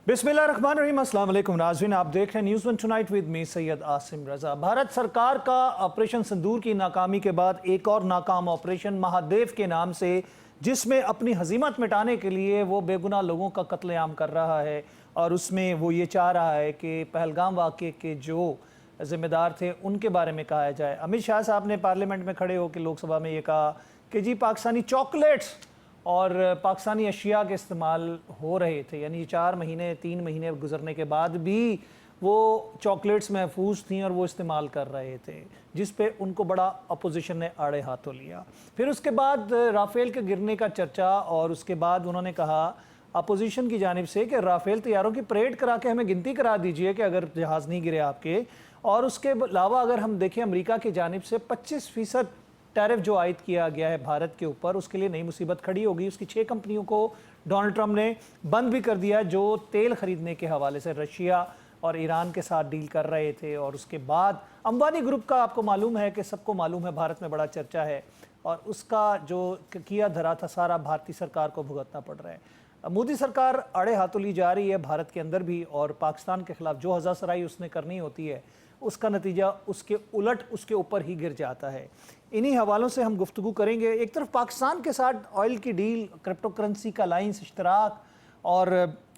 बिस्मिल्लाहिर्रहमानिर्रहीम। अस्सलाम वालेकुम नाज़रीन, आप देख रहे हैं News One tonight with me Syed Asim Raza. Bharat सरकार का ऑपरेशन सिंदूर की नाकामी के बाद एक और नाकाम ऑपरेशन महादेव के नाम से, जिसमें अपनी हजीमत मिटाने के लिए वो बेगुनाह लोगों का कत्लेआम कर रहा है और उसमें वो ये चाह रहा है कि पहलगाम वाक़े के जो ज़िम्मेदार थे उनके बारे में कहा जाए। अमित शाह साहब ने पार्लियामेंट में खड़े होकर लोकसभा में ये कहा कि जी पाकिस्तानी चॉकलेट्स और पाकिस्तानी अशिया के इस्तेमाल हो रहे थे, यानी 4 महीने 3 महीने गुजरने के बाद भी वो चॉकलेट्स महफूज थी और वो इस्तेमाल कर रहे थे, जिस पे उनको बड़ा अपोजिशन ने आड़े हाथों लिया। फिर उसके बाद राफेल के गिरने का चर्चा, और उसके बाद उन्होंने कहा अपोजिशन की जानिब से कि राफेल तैयारों की परेड करा के हमें गिनती करा दीजिए कि अगर जहाज़ नहीं गिरे आपके। और उसके अलावा अगर हम देखें अमेरिका की जानिब से 25% टैरिफ जो आयद किया गया है भारत के ऊपर, उसके लिए नई मुसीबत खड़ी होगी। उसकी 6 कंपनियों को डोनाल्ड ट्रंप ने बंद भी कर दिया जो तेल खरीदने के हवाले से रशिया और ईरान के साथ डील कर रहे थे। और उसके बाद अंबानी ग्रुप का आपको मालूम है कि सबको मालूम है, भारत में बड़ा चर्चा है, और उसका जो किया धरा था सारा भारतीय सरकार को भुगतना पड़ रहा है। मोदी सरकार आड़े हाथों ली जा रही है भारत के अंदर भी, और पाकिस्तान के खिलाफ जो हज़ासराई उसने करनी होती है उसका नतीजा उसके उलट उसके ऊपर ही गिर जाता है। इन्हीं हवालों से हम गुफ्तगू करेंगे। एक तरफ पाकिस्तान के साथ ऑयल की डील, क्रिप्टो करेंसी का लाइंस इश्तराक, और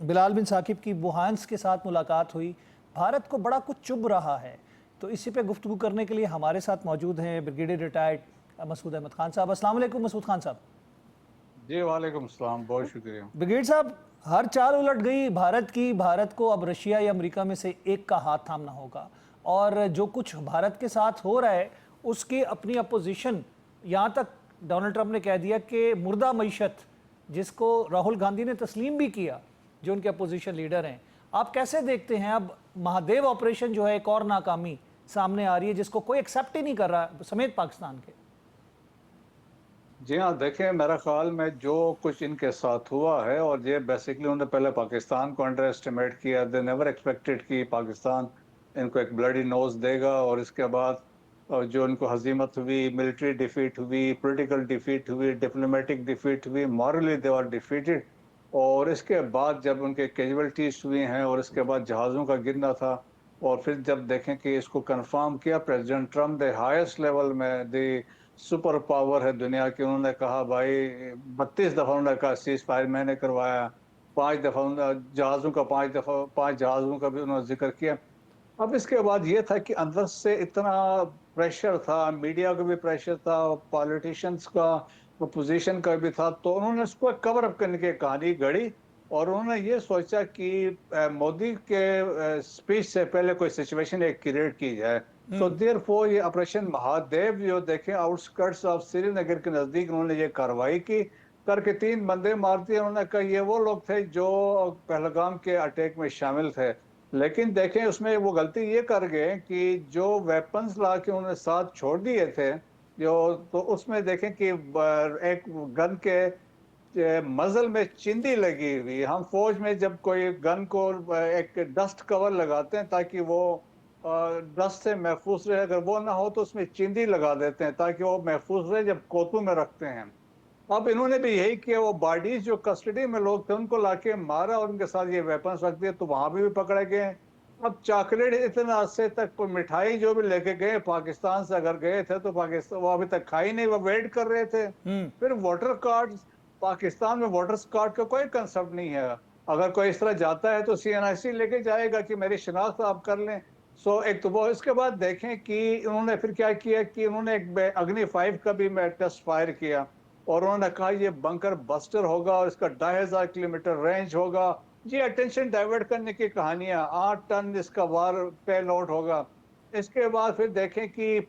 बिलाल बिन साकिब की बुहान्स के साथ मुलाकात हुई। भारत को बड़ा कुछ चुभ रहा है, तो इसी पे गुफ्तगू करने के लिए हमारे साथ मौजूद हैं ब्रिगेडियर रिटायर्ड मसूद अहमद खान साहब। अस्सलाम वालेकुम मसूद खान साहब। जी वालेकुम सलाम, बहुत शुक्रिया। ब्रिगेड साहब, हर चाल उलट गई भारत की। भारत को अब रशिया या अमेरिका में से एक का हाथ थामना होगा, और जो कुछ भारत के साथ हो रहा है उसकी अपनी अपोजिशन, यहाँ तक डोनाल्ड ट्रंप ने कह दिया कि मुर्दा मईशत, जिसको राहुल गांधी ने तस्लीम भी किया, जो उनके अपोजिशन लीडर हैं। आप कैसे देखते हैं अब महादेव ऑपरेशन जो है, एक और नाकामी सामने आ रही है जिसको कोई एक्सेप्ट ही नहीं कर रहा समेत पाकिस्तान के? जी हाँ, देखें, मेरा ख्याल में जो कुछ इनके साथ हुआ है, और ये बेसिकली उन्होंने पहले पाकिस्तान को अंडर एस्टिमेट किया। दे नेवर एक्सपेक्टेड कि पाकिस्तान इनको एक ब्लडी नोज देगा, और इसके बाद जो इनको हजीमत हुई, मिलिट्री डिफीट हुई, पॉलिटिकल डिफीट हुई, डिप्लोमेटिक डिफीट हुई, मॉरली दे आर डिफीटेड। और इसके बाद जब उनके कैजुअलिटीज हुई हैं, और इसके बाद जहाज़ों का गिरना था, और फिर जब देखें कि इसको कंफर्म किया president Trump the highest level में, द सुपर पावर है दुनिया की, उन्होंने कहा भाई 32 दफा उन्होंने कहा सीज फायर मैंने करवाया, 5 दफा जहाज़ों का 5 जहाज़ों का भी उन्होंने जिक्र किया। अब इसके बाद ये था कि अंदर से इतना प्रेशर था, मीडिया का भी प्रेशर था, पॉलिटिशियंस का, पोजीशन का भी था, तो उन्होंने उसको कवर अप करने की कहानी गढ़ी। और उन्होंने ये सोचा कि मोदी के स्पीच से पहले कोई सिचुएशन एक क्रिएट की जाए। सो देयरफॉर ये ऑपरेशन महादेव जो देखें आउटस्कर्ट्स ऑफ श्रीनगर के नजदीक उन्होंने ये कार्रवाई की, करके 3 बंदे मार दिए। उन्होंने कहा ये वो लोग थे जो पहलगाम के अटैक में शामिल थे। लेकिन देखें उसमें वो गलती ये कर गए कि जो वेपन्स ला के उन्होंने साथ छोड़ दिए थे, जो तो उसमें देखें कि एक गन के मजल में चिंदी लगी हुई। हम फौज में जब कोई गन को एक डस्ट कवर लगाते हैं ताकि वो डस्ट से महफूज रहे, अगर वो ना हो तो उसमें चिंदी लगा देते हैं ताकि वो महफूज रहे जब कोतू में रखते हैं। अब इन्होंने भी यही किया, वो बॉडीज जो कस्टडी में लोग थे उनको लाके मारा और उनके साथ ये वेपन्स रख दिए, तो वहां भी पकड़े गए। अब चॉकलेट इतना अरसे तक कोई मिठाई जो भी लेके गए पाकिस्तान से अगर गए थे तो पाकिस्तान वो अभी तक खाई नहीं, वो वेट कर रहे थे। फिर वोटर कार्ड, पाकिस्तान में वोटर्स कार्ड का कोई कंसेप्ट नहीं है। अगर कोई इस तरह जाता है तो सीएनआईसी लेके जाएगा कि मेरी शिनाख्त आप कर लें। सो एक तो वो, इसके बाद देखें कि उन्होंने फिर क्या किया कि उन्होंने एक अग्नि 5 का भी टेस्ट फायर किया, और उन्होंने कहा ये बंकर बस्टर होगा और इसका 2500 किलोमीटर रेंज होगा। ये अटेंशन डाइवर्ट करने की कहानियां, 8 टन इसका वार पेलोड होगा। इसके बाद फिर देखें कि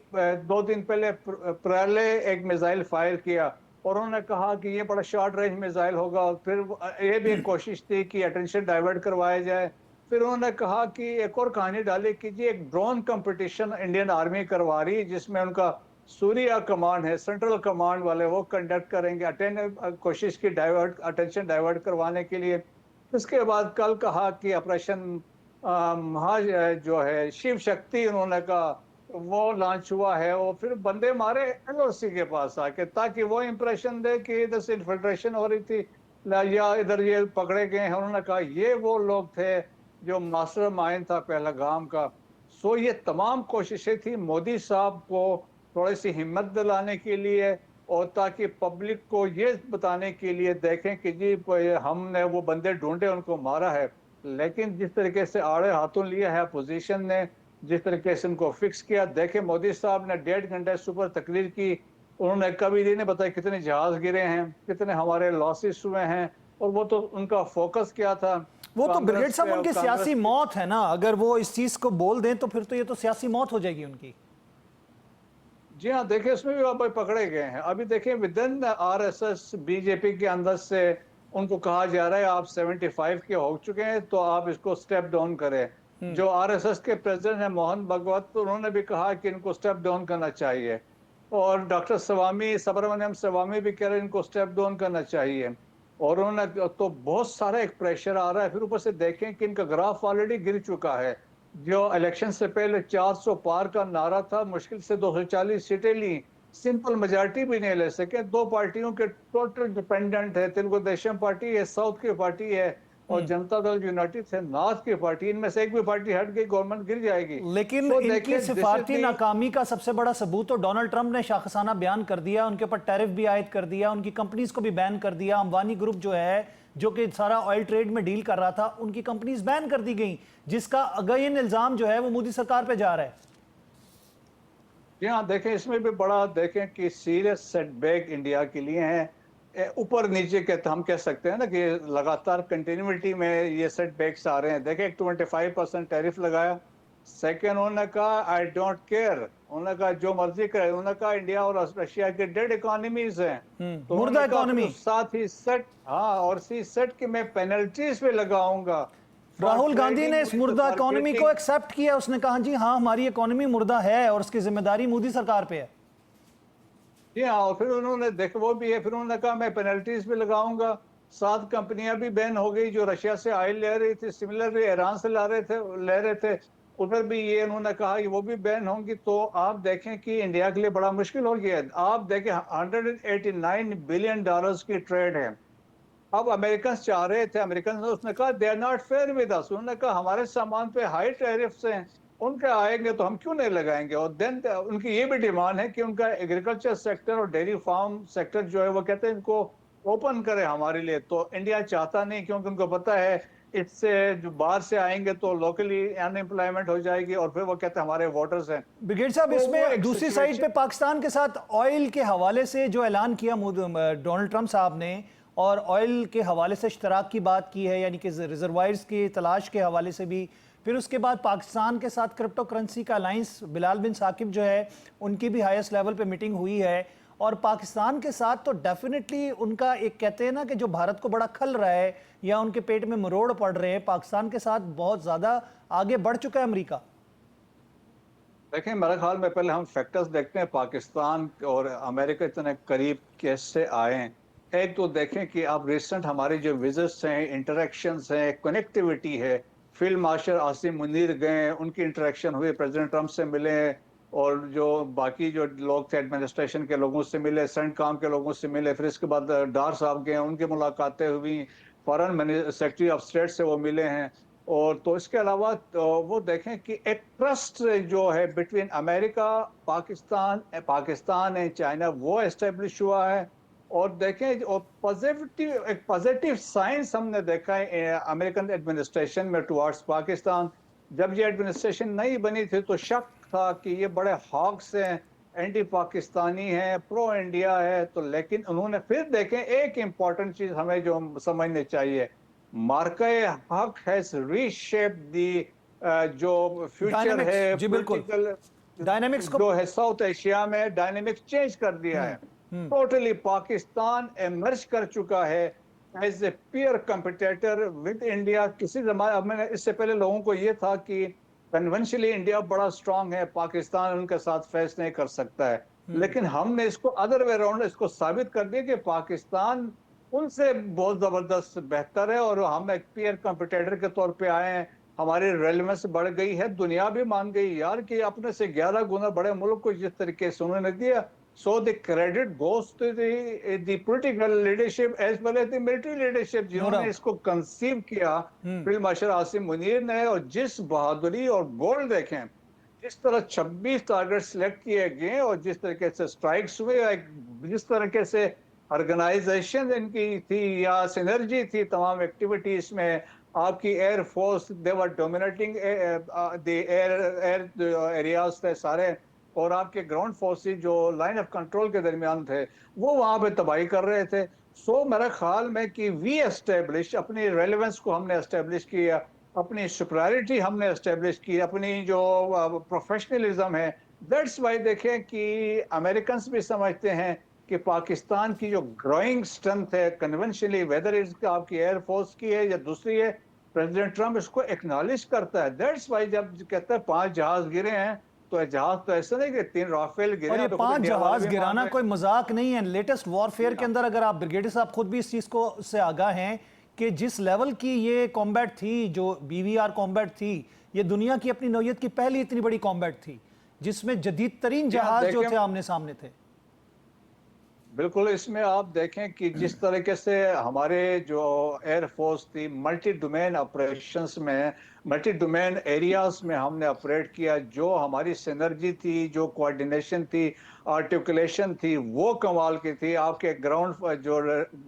2 दिन पहले प्रले एक मिसाइल फायर किया, और उन्होंने कहा कि ये बड़ा शॉर्ट रेंज मिसाइल होगा। फिर ये भी एक कोशिश थी कि अटेंशन डाइवर्ट करवाया जाए। फिर उन्होंने कहा कि एक और कहानी डाली कि जी एक ड्रोन कंपटीशन इंडियन आर्मी करवा रही है जिसमें उनका सूर्या कमांड है, सेंट्रल कमांड वाले वो कंडक्ट करेंगे, कोशिश की अटेंशन डाइवर्ट करवाने के लिए। उसके बाद कल कहा कि ऑपरेशन महा जो है शिव शक्ति, उन्होंने कहा वो लॉन्च हुआ है। और फिर बंदे मारे एलओसी के पास आके ताकि वो इंप्रेशन दे कि इधर से इन्फिल्ट्रेशन हो रही थी। या इधर ये पकड़े गए हैं, उन्होंने कहा ये वो लोग थे जो मास्टरमाइंड था पहलगाम का। सो ये तमाम कोशिशें थी मोदी साहब को थोड़ी सी हिम्मत दिलाने के लिए, और ताकि पब्लिक को ये बताने के लिए देखें कि जी हमने वो बंदे ढूंढे, उनको मारा है। लेकिन जिस तरीके से आड़े हाथों लिया है अपोजिशन ने, जिस तरीके से उनको फिक्स किया, देखे मोदी साहब ने 1.5 घंटे सुपर तकरीर की, उन्होंने कभी ये नहीं बताया कितने जहाज गिरे हैं, कितने हमारे लॉसेस हुए हैं, और वो तो उनका फोकस क्या था वो तो ब्रिगेड कांग्रेस साहब पे, उनकी कांग्रेस सियासी मौत है ना, अगर वो इस चीज को बोल दें तो फिर तो ये तो सियासी मौत हो जाएगी उनकी। जी हाँ, देखिए इसमें भी अब पकड़े गए हैं। अभी देखिए विद इन आरएसएस बीजेपी के अंदर से उनको कहा जा रहा है आप 75 के हो चुके हैं तो आप इसको स्टेप डाउन करें। जो आरएसएस के प्रेसिडेंट है मोहन भागवत, तो उन्होंने भी कहा कि इनको स्टेप डाउन करना चाहिए। और डॉक्टर स्वामी सुब्रमण्यम स्वामी भी कह रहे हैं इनको स्टेप डाउन करना चाहिए। और उन्होंने तो बहुत सारा एक प्रेशर आ रहा है। फिर ऊपर से देखें कि इनका ग्राफ ऑलरेडी गिर चुका है। जो इलेक्शन से पहले 400 पार का नारा था, मुश्किल से 240 सीटें ली, सिंपल मेजॉरिटी भी नहीं ले सके। दो पार्टियों के टोटल डिपेंडेंट है, तेलुगु देशम पार्टी है, साउथ की पार्टी है, और जनता दल यूनाइटेड है नॉर्थ की पार्टी। इनमें से एक भी पार्टी हट गई, गवर्नमेंट गिर जाएगी। लेकिन तो इनकी देखिए सिफारती नाकामी का सबसे बड़ा सबूत तो डोनाल्ड ट्रंप ने शाखसाना बयान कर दिया, उनके ऊपर टैरिफ भी आयद कर दिया, उनकी कंपनीज को भी बैन कर दिया। अंबानी ग्रुप जो है, जो कि सारा ऑयल ट्रेड में डील कर रहा था, उनकी कंपनीज बैन कर दी गई, जिसका अगेन इल्जाम जो है वो मोदी सरकार पे जा रहा है। जी हाँ, देखें इसमें भी बड़ा देखें कि सीरियस सेटबैक इंडिया के लिए है। ऊपर नीचे के हम कह सकते हैं ना कि लगातार कंटिन्यूटी में ये सेटबैक्स आ रहे हैं। देखें 25% टैरिफ लगाया। सेकेंड, उन्होंने कहा आई डोंट केयर, उन्होंने कहा जो मर्जी करे। उन्होंने कहा इंडिया और रशिया के डेड इकोनॉमीज हैं, तो मुर्दा उन्होंने कहा फिर इकोनॉमी। साथ ही सेट, हाँ, और सी सेट कि मैं पेनल्टीज भी लगाऊंगा फॉर राहुल गांधी ने ट्रेडिंग इस विद मुर्दा इकोनॉमी को मार्केटिंग। एक्सेप्ट किया, उसने कहा जी हाँ हमारी इकोनॉमी मुर्दा है और उसकी जिम्मेदारी मोदी सरकार पे है। जी हाँ, और फिर उन्होंने देखो वो भी है, फिर उन्होंने कहा मैं पेनल्टीज भी लगाऊंगा। 7 कंपनियां भी बैन हो गई जो रशिया से ऑयल ले रही थी, सिमिलरली ईरान से ले रहे थे, उधर भी ये उन्होंने कहा कि वो भी बैन होंगी। तो आप देखें कि इंडिया के लिए बड़ा मुश्किल हो गया है। आप देखें $189 बिलियन की ट्रेड है। अब अमेरिकन चाह रहे थे, अमेरिकन ने उसने कहा they are not fair with us. उन्होंने कहा हमारे सामान पे हाई टैरिफ्स हैं, उनके आएंगे तो हम क्यों नहीं लगाएंगे। और देन उनकी ये भी डिमांड है कि उनका एग्रीकल्चर सेक्टर और डेयरी फार्म सेक्टर जो है वो कहते हैं इनको ओपन करे हमारे लिए। तो इंडिया चाहता नहीं, क्योंकि उनको पता है इससे जो बाहर से आएंगे तो लोकली अनएम्प्लॉयमेंट हो जाएगी, और फिर वो कहते हैं हमारे वोटर्स हैं। ब्रिगेड साहब, तो वो इसमें एक दूसरी साइड पे सिचुएशन। पाकिस्तान के साथ ऑयल के हवाले से जो ऐलान किया डोनाल्ड ट्रंप साहब ने, और ऑयल के हवाले से इश्तराक की बात की है, यानी कि रिजर्वायर्स की तलाश के हवाले से भी। फिर उसके बाद पाकिस्तान के साथ क्रिप्टो करेंसी का अलायंस, बिलाल बिन साकिब जो है उनकी भी हाईएस्ट लेवल पे मीटिंग हुई है। और पाकिस्तान के साथ तो डेफिनेटली उनका एक कहते हैं ना कि जो भारत को बड़ा खल रहा है या उनके पेट में मरोड़ पड़ रहे हैं, पाकिस्तान के साथ बहुत ज़्यादा आगे बढ़ चुका है अमेरिका। देखें मेरे ख्याल में पहले हम फैक्टर्स देखते हैं पाकिस्तान और अमेरिका इतने करीब कैसे आए हैं। एक तो देखें कि आप रिसेंट हमारे जो विजिट्स हैं, इंटरेक्शंस हैं, कनेक्टिविटी है। फील्ड मार्शल आसिम मुनीर गए, उनकी इंटरेक्शन हुई, प्रेसिडेंट ट्रंप से मिले, और जो बाकी जो लोग थे एडमिनिस्ट्रेशन के लोगों से मिले, सेंटकॉम के लोगों से मिले। फिर इसके बाद डार साहब गए, उनकी मुलाकातें हुई, फॉरेन सेक्रेटरी ऑफ स्टेट से वो मिले हैं। और तो इसके अलावा तो वो देखें कि एक ट्रस्ट जो है between America, Pakistan and China, वो एस्टेब्लिश हुआ है। और देखें और एक पॉजिटिव साइंस हमने देखा है अमेरिकन एडमिनिस्ट्रेशन में टुवर्ड्स पाकिस्तान। जब ये एडमिनिस्ट्रेशन नहीं बनी थी तो शक था कि ये बड़े हॉक्स हैं, एंटी पाकिस्तानी हैं, प्रो इंडिया है। तो लेकिन उन्होंने फिर देखें एक इम्पॉर्टेंट चीज हमें जो समझनी चाहिए, मार्का हक हैज रीशेप दी जो फ्यूचर डायनेमिक्स, है जी बिल्कुल, पॉलिटिकल डायनेमिक्स को। जो है साउथ एशिया में, डायनेमिक्स चेंज कर दिया है। टोटली पाकिस्तान एमर्ज कर चुका है as a peer competitor with India. किसी जमाने मैंने इससे पहले लोगों को ये था कि कन्वेंशनली इंडिया बड़ा स्ट्रांग है, पाकिस्तान उनके साथ फेस नहीं कर सकता है। लेकिन हमने इसको अदर वे राउंड इसको साबित कर दिया कि पाकिस्तान उनसे बहुत जबरदस्त बेहतर है, और हम एक पीयर कंपिटिटर के तौर पे आए हैं। हमारी रेलेवेंस बढ़ गई है, दुनिया भी मान गई यार कि अपने से 11 गुना बड़े मुल्क को जिस तरीके से उन्होंने दिया, So the credit goes to the political leadership as well as the military leadership no जिन्होंने डाउट। इसको कंसीव किया, फील्ड मार्शल आसिम मुनीर ने। और जिस बहादुरी और गोल देखें, जिस तरह 26 टारगेट सिलेक्ट किए गए और जिस तरीके से स्ट्राइक्स हुए, जिस तरीके से ऑर्गेनाइजेशन इनकी थी या सिनर्जी थी तमाम एक्टिविटीज में, आपकी air force they were dominating the air areas थे सारे, और आपके ग्राउंड फोर्सेस जो लाइन ऑफ कंट्रोल के दरमियान थे वो वहां पे तबाही कर रहे थे। सो मेरा ख्याल में कि वी एस्टेब्लिश अपनी रेलेवेंस को हमने एस्टेब्लिश किया, अपनी सुपरियॉरिटी हमने एस्टेब्लिश की, अपनी जो प्रोफेशनलिज्म है। दैट्स वाई देखें कि अमेरिकन भी समझते हैं कि पाकिस्तान की जो ग्रोइंग स्ट्रेंथ है कन्वेंशनली, वेदर इज आपकी एयरफोर्स की है या दूसरी है, प्रेसिडेंट ट्रम्प इसको एक्नॉलेज करता है। दैट्स वाई जब कहता है 5 जहाज गिरे हैं, तो जहाज तो ऐसा नहीं कि 3 राफेल गिरे और ये हैं तो 5 जहाज गिराना कोई कोई मजाक नहीं है। लेटेस्ट वॉरफेयर के अंदर अगर आप ब्रिगेडियर साहब खुद भी इस चीज को से आगाह हैं कि जिस लेवल की ये कॉम्बैट थी, जो बीवीआर कॉम्बैट थी, ये दुनिया की अपनी नौयत की पहली इतनी बड़ी कॉम्बैट थी जिसमें जदीद तरीन जहाज जो थे आमने सामने थे। बिल्कुल। इसमें आप देखें कि जिस तरीके से हमारे जो एयरफोर्स थी मल्टी डोमेन ऑपरेशंस में, मल्टी डोमेन एरियाज में हमने ऑपरेट किया, जो हमारी सिनर्जी थी, जो कोऑर्डिनेशन थी, आर्टिकुलेशन थी, वो कमाल की थी। आपके ग्राउंड जो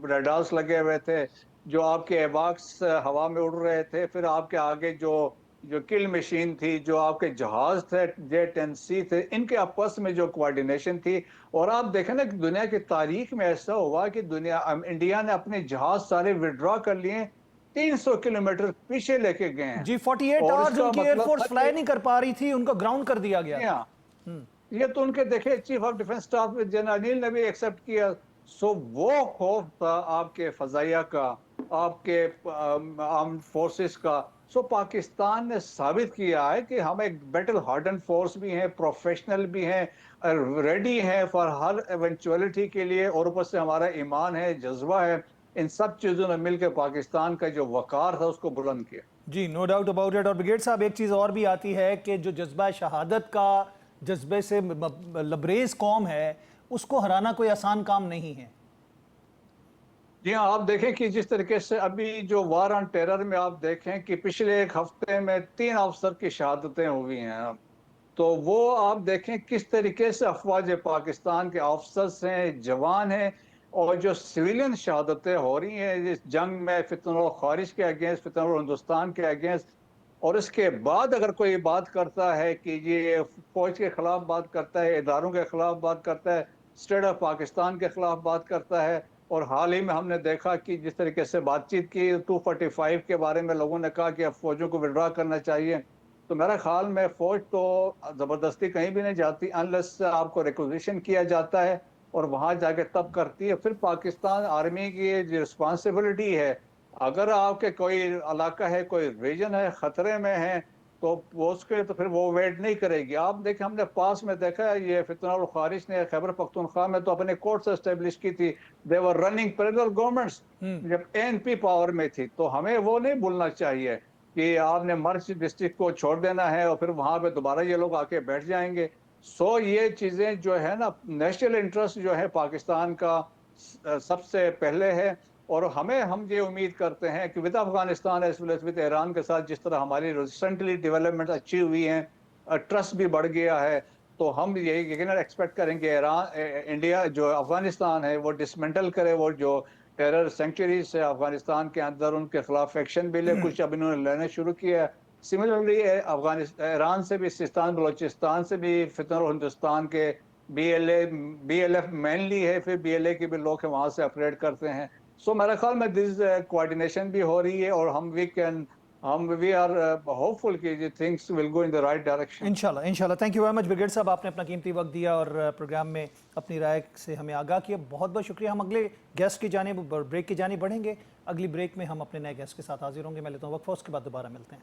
रडार्स लगे हुए थे, जो आपके एवाक्स हवा में उड़ रहे थे, फिर आपके आगे जो जो किल मशीन थी, जो आपके जहाज थे J-10C थे, इनके आपस में जो कोऑर्डिनेशन थी। और आप देखें ना कि दुनिया की तारीख में ऐसा हुआ कि इंडिया ने अपने जहाज सारे विड्रॉ कर लिए, 300 किलोमीटर पीछे लेके गए हैं। जी 48 और आवर्स इसका उनकी मतलब एयरफोर्स था फ्लाई कि नहीं कर पा रही थी, उनको ग्राउंड कर दिया गया था। ये तो उनके देखे chief of defence staff general Anil ने भी एक्सेप्ट किया। सो वो खौफ था आपके फजाइया का, आपके आर्म फोर्सेस का। सो पाकिस्तान ने साबित किया है कि हम एक बैटल हार्डन फोर्स भी हैं, प्रोफेशनल भी हैं, रेडी हैं फॉर हर इवेंचुअलिटी के लिए। और ऊपर से हमारा ईमान है, जज्बा है, इन सब चीजों ने मिलकर पाकिस्तान का जो वकार था उसको बुलंद किया। जी नो डाउट अबाउट इट। और ब्रिगेड साहब एक चीज़ और भी आती है कि जो जज्बा शहादत का जज्बे से लबरेज कौम है, उसको हराना कोई आसान काम नहीं है। जी हाँ, आप देखें कि जिस तरीके से अभी जो वार ऑन टेरर में आप देखें कि पिछले एक हफ्ते में 3 अफसर की शहादतें हुई हैं, तो वो आप देखें किस तरीके से अफवाज पाकिस्तान के अफसर्स हैं, जवान हैं, और जो सिविलियन शहादतें हो रही हैं इस जंग में फितनल खारिज के अगेंस्ट, फितनल हिंदुस्तान के अगेंस्ट। और इसके बाद अगर कोई बात करता है कि ये फौज के खिलाफ बात करता है, इदारों के खिलाफ बात करता है, स्टेट ऑफ पाकिस्तान के खिलाफ बात करता है। और हाल ही में हमने देखा कि जिस तरीके से बातचीत की 245 के बारे में, लोगों ने कहा कि अब फौजों को विड्रॉ करना चाहिए। तो मेरा ख्याल में फौज तो जबरदस्ती कहीं भी नहीं जाती, अनलेस आपको रिक्वेजिशन किया जाता है और वहां जाके तब करती है। फिर पाकिस्तान आर्मी की रिस्पॉन्सिबिलिटी है, अगर आपके कोई इलाका है, कोई रीजन है खतरे में है, तो वो उसके तो फिर वो वेट नहीं करेगी। आप देखें, हमने पास में देखा है ये फितनल खारिज ने खैबर पख्तूनख्वा में तो अपने कोर्ट्स एस्टेब्लिश की थी। दे वर रनिंग पैरेलल गवर्नमेंट्स जब एएनपी पावर में थी। तो हमें वो नहीं भूलना चाहिए कि आपने मर्च डिस्ट्रिक्ट को छोड़ देना है और फिर वहां पे दोबारा ये लोग आके बैठ जाएंगे। सो ये चीजें जो है ना, नेशनल इंटरेस्ट जो है पाकिस्तान का सबसे पहले है। और हम ये उम्मीद करते हैं कि with Afghanistan as well as with Iran के साथ जिस तरह हमारी रिसेंटली डेवलपमेंट अच्छी हुई है, ट्रस्ट भी बढ़ गया है, तो हम यही यकीनन एक्सपेक्ट करेंगे इंडिया जो अफगानिस्तान है वो डिसमेंटल करे, वो जो टेरर सेंचुरीज है अफगानिस्तान के अंदर उनके खिलाफ एक्शन भी ले। कुछ अब इन्होंने लेने शुरू किया है। सिमिलरली अफगानिस्तान, ईरान से भी, सिस्तान बलोचिस्तान से भी, फितनल हिंदुस्तान के BLF मेनली है, फिर BLA के भी लोग वहां से ऑपरेट करते हैं। सो मेरे ख्याल में दिस कोऑर्डिनेशन भी हो रही है और वी आर होपफुल कि things will go in the right direction. इंशाल्लाह इंशाल्लाह। Thank you very much brigade साहब, आपने अपना कीमती वक्त दिया और प्रोग्राम में अपनी राय से हमें आगाह किया। बहुत बहुत शुक्रिया। हम अगले गेस्ट की जानिब ब्रेक की जानिब बढ़ेंगे। अगली ब्रेक में हम अपने नए गेस्ट के साथ हाजिर होंगे। मैं लेता हूँ वक्फा, उसके बाद दोबारा मिलते हैं।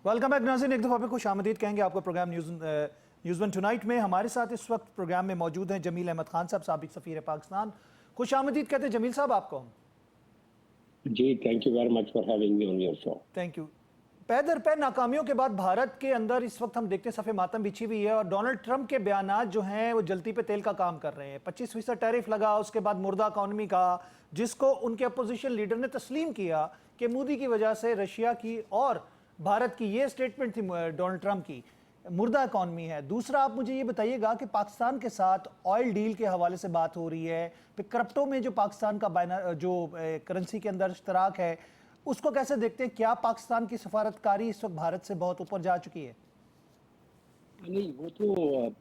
वेलकम बैक नाज़रीन, एक दफ़ा फिर खुश आमदीद कहेंगे आपको प्रोग्राम न्यूज़ वन टुनाइट में। हमारे साथ इस वक्त प्रोग्राम में मौजूद हैं जमील अहमद खान साहब, साबिक सफ़ीर पाकिस्तान। खुश आमदीद कहते हैं जमील साहब आपको। जी, thank you very much for having me on your show. Thank you. पै दर पै नाकामियों के बाद भारत के अंदर इस वक्त हम देखते हैं सफ़े मातम बिछी हुई है और डोनाल्ड ट्रंप के बयानात जो हैं वो जलती पे तेल का काम कर रहे हैं। 25% टैरिफ लगा, उसके बाद मुर्दा इकॉनमी का, जिसको उनके अपोजिशन लीडर ने तस्लीम किया कि मोदी की वजह से रशिया की और भारत की ये स्टेटमेंट थी डोनाल्ड ट्रंप की, मुर्दा इकॉनमी है। दूसरा, आप मुझे ये बताइएगा कि पाकिस्तान के साथ ऑयल डील के हवाले से बात हो रही है, फिर क्रिप्टो में जो पाकिस्तान का जो करेंसी के अंदर इश्तराक है उसको कैसे देखते हैं? क्या पाकिस्तान की सफारतकारी इस वक्त भारत से बहुत ऊपर जा चुकी है? नहीं, वो तो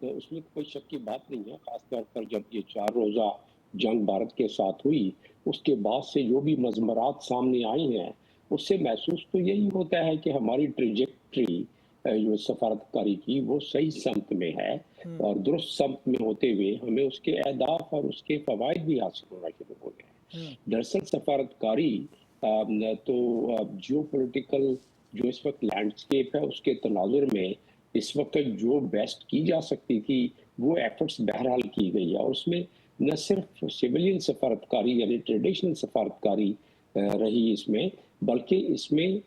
उसमें कोई शक की बात नहीं है। खासतौर पर जब ये 4 रोज़ा जंग भारत के साथ हुई, उसके बाद से जो भी मज़मरात सामने आई हैं, उससे महसूस तो यही होता है कि हमारी ट्रैजेक्टरी जो सफारतकारी की वो सही समत में है और दुरुस्त समत में होते हुए हमें उसके अहदाफ और उसके फ़वाइद भी हासिल होना शुरू हो गए हैं। दरअसल सफारतकारी जियोपॉलिटिकल जो इस वक्त लैंडस्केप है उसके तनाजुर में इस वक्त जो बेस्ट की जा सकती थी वो एफर्ट्स बहरहाल की गई है और उसमें न सिर्फ सिविलियन सफारतकारी यानी ट्रेडिशनल सफारतकारी रही इसमें, बल्कि इसमें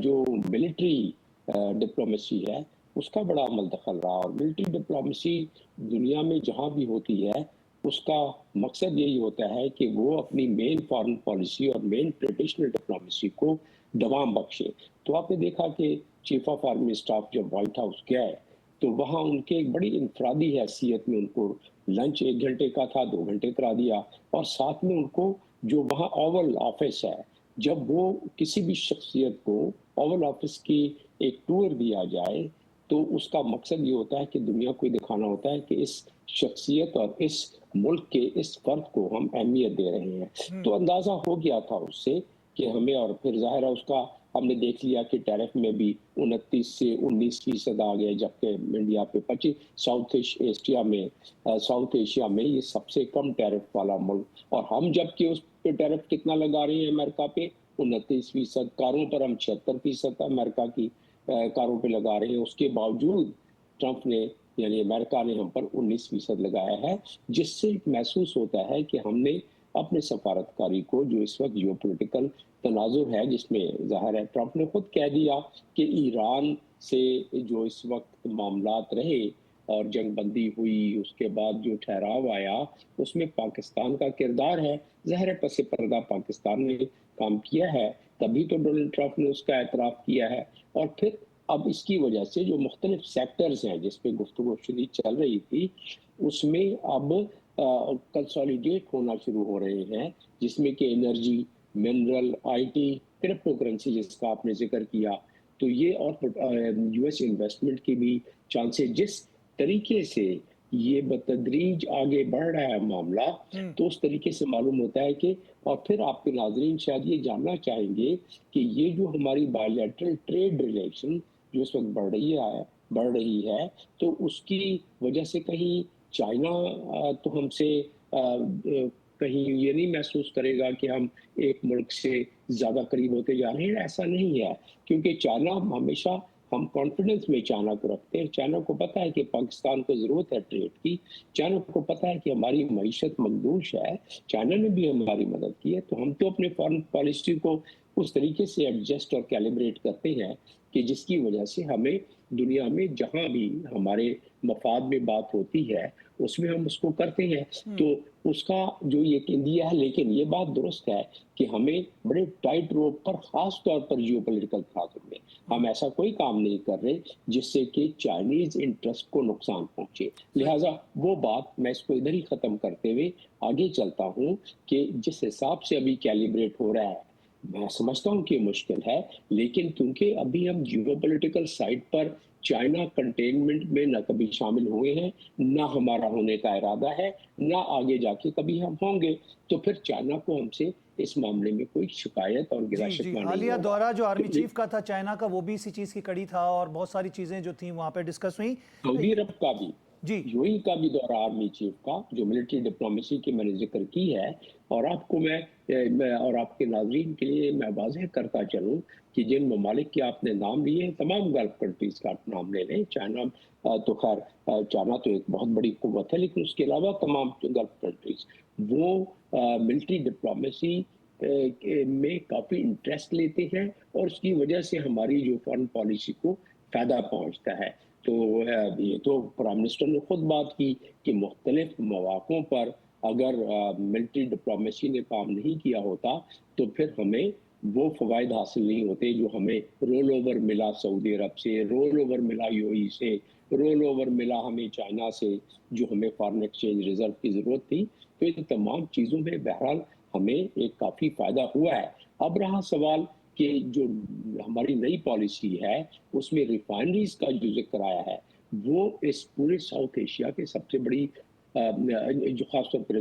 जो मिलिट्री डिप्लोमेसी है उसका बड़ा अमल दखल रहा और मिलिट्री डिप्लोमेसी दुनिया में जहाँ भी होती है उसका मकसद यही होता है कि वो अपनी मेन फॉरेन पॉलिसी और मेन ट्रेडिशनल डिप्लोमेसी को दवाम बख्शे। तो आपने देखा कि चीफ ऑफ आर्मी स्टाफ जब व्हाइट हाउस गए तो वहाँ उनके एक बड़ी इंफरादी हैसियत में उनको लंच 1 घंटे का था, 2 घंटे करा दिया और साथ में उनको जो वहाँ ओवल ऑफिस है, जब वो किसी भी शख्सियत को ओवल ऑफिस की एक टूर दिया जाए तो उसका मकसद ये होता है कि दुनिया को दिखाना होता है कि इस शख्सियत और इस मुल्क के इस फर्द को हम अहमियत दे रहे हैं। तो अंदाजा हो गया था उससे कि हमें और फिर जाहिर है उसका हमने देख लिया कि टैरिफ में भी 29 से 19% आ गए जबकि इंडिया पे 25 साउथ एशिया में ये सबसे कम टैरिफ वाला मुल्क और हम जबकि उस पे टैरिफ कितना लगा रहे हैं अमेरिका पे 29% कारों पर हम 76% अमेरिका की कारों पे लगा रहे हैं उसके बावजूद ट्रंप ने यानी अमेरिका ने हम पर 19% लगाया है जिससे महसूस होता है कि हमने अपने सफारतकारी को जो इस वक्त जियोपॉलिटिकल तनाजुर है जिसमें जाहिर है ट्रंप ने खुद कह दिया कि ईरान से जो इस वक्त मामलात रहे और जंगबंदी हुई उसके बाद जो ठहराव आया उसमें पाकिस्तान का किरदार है जाहिर है पस पर्दा पाकिस्तान ने काम किया है तभी तो डोनाल्ड ट्रंप ने उसका एतराफ़ किया है और फिर अब इसकी वजह से जो मुख्तलिफ सेक्टर्स हैं जिस पे गुफ्तगू शुरू चल रही थी उसमें अब कंसोलिडेट होना शुरू हो रहे हैं जिसमें कि energy mineral IT crypto currency जिसका आपने जिक्र किया तो ये और यूएस इन्वेस्टमेंट की भी चांसेस जिस तरीके से ये बतदरीज आगे बढ़ रहा है मामला तो उस तरीके से मालूम होता है कि और फिर आपके नाजरीन शायद ये जानना चाहेंगे कि ये जो हमारी बायलैटरल ट्रेड रिलेशन जो इस वक्त बढ़ रही है तो उसकी वजह से कहीं चाइना तो हमसे कहीं ये नहीं महसूस करेगा कि हम एक मुल्क से ज्यादा करीब होते जा रहे हैं ऐसा नहीं है क्योंकि चाइना हमेशा हम कॉन्फिडेंस में चाइना को रखते हैं चाइना को पता है कि पाकिस्तान को जरूरत है ट्रेड की चाइना को पता है कि हमारी मईशत मखदूश है चाइना ने भी हमारी मदद की है तो हम तो अपने फॉरेन पॉलिसी को उस तरीके से एडजस्ट और कैलिब्रेट करते हैं कि जिसकी वजह से हमें दुनिया में जहां भी हमारे मफाद में बात होती है उसमें हम उसको करते हैं तो उसका जो ये इंडिया है लेकिन ये बात दुरुस्त है कि हमें बड़े टाइट रोप पर खास तौर पर जियोपॉलिटिकल तनाजुर में हम ऐसा कोई काम नहीं कर रहे जिससे कि चाइनीज इंटरेस्ट को नुकसान पहुंचे लिहाजा वो बात मैं इसको इधर ही खत्म करते हुए आगे चलता हूँ कि जिस हिसाब से अभी कैलिब्रेट हो रहा है मैं समझता हूँ कि मुश्किल है लेकिन क्योंकि अभी हम जियोपॉलिटिकल साइड पर चाइना कंटेनमेंट में न कभी शामिल हुए हैं न हमारा होने का इरादा है न आगे जाके कभी हम होंगे तो फिर चाइना को हमसे इस मामले में कोई शिकायत और गिला जी शिकवा नहीं हालिया होगा दौरा जो आर्मी तो चीफ का था चाइना का वो भी इसी चीज की कड़ी था और बहुत सारी चीजें जो थी वहां पे डिस्कस हुई। सऊदी अरब का भी जी यूएई का भी दौरा आर्मी चीफ का जो मिलिट्री डिप्लोमेसी की मैंने जिक्र की है और आपको मैं और आपके नाजरीन के लिए मैं वाज़ेह करता चलूं कि जिन ममालिक के आपने नाम लिए हैं तमाम गल्फ कंट्रीज का नाम ले लें चाइना तो खैर चाइना तो एक बहुत बड़ी कुव्वत है लेकिन उसके अलावा तमाम गल्फ कंट्रीज वो मिलिट्री डिप्लोमेसी में काफी इंटरेस्ट लेते हैं और उसकी वजह से हमारी जो फॉरेन पॉलिसी को फायदा पहुंचता है। तो ये तो प्राइम मिनिस्टर ने खुद बात की कि मुख्तलिफ मौक़ों पर अगर मिलिट्री डिप्लोमेसी ने काम नहीं किया होता तो फिर हमें वो फ़वाइद हासिल नहीं होते जो हमें रोल ओवर मिला सऊदी अरब से, रोल ओवर मिला यूएई से, रोल ओवर मिला हमें चाइना से, जो हमें फॉरेन एक्सचेंज रिजर्व की ज़रूरत थी। तो इन तमाम चीज़ों में बहरहाल हमें एक काफ़ी फ़ायदा हुआ है। अब रहा सवाल कि जो हमारी नई पॉलिसी है, उसमें रिफाइनरीज़ का जो ज़िक्र आया है, वो इस पूरे साउथ एशिया के सबसे बड़ी जो खासतौर पर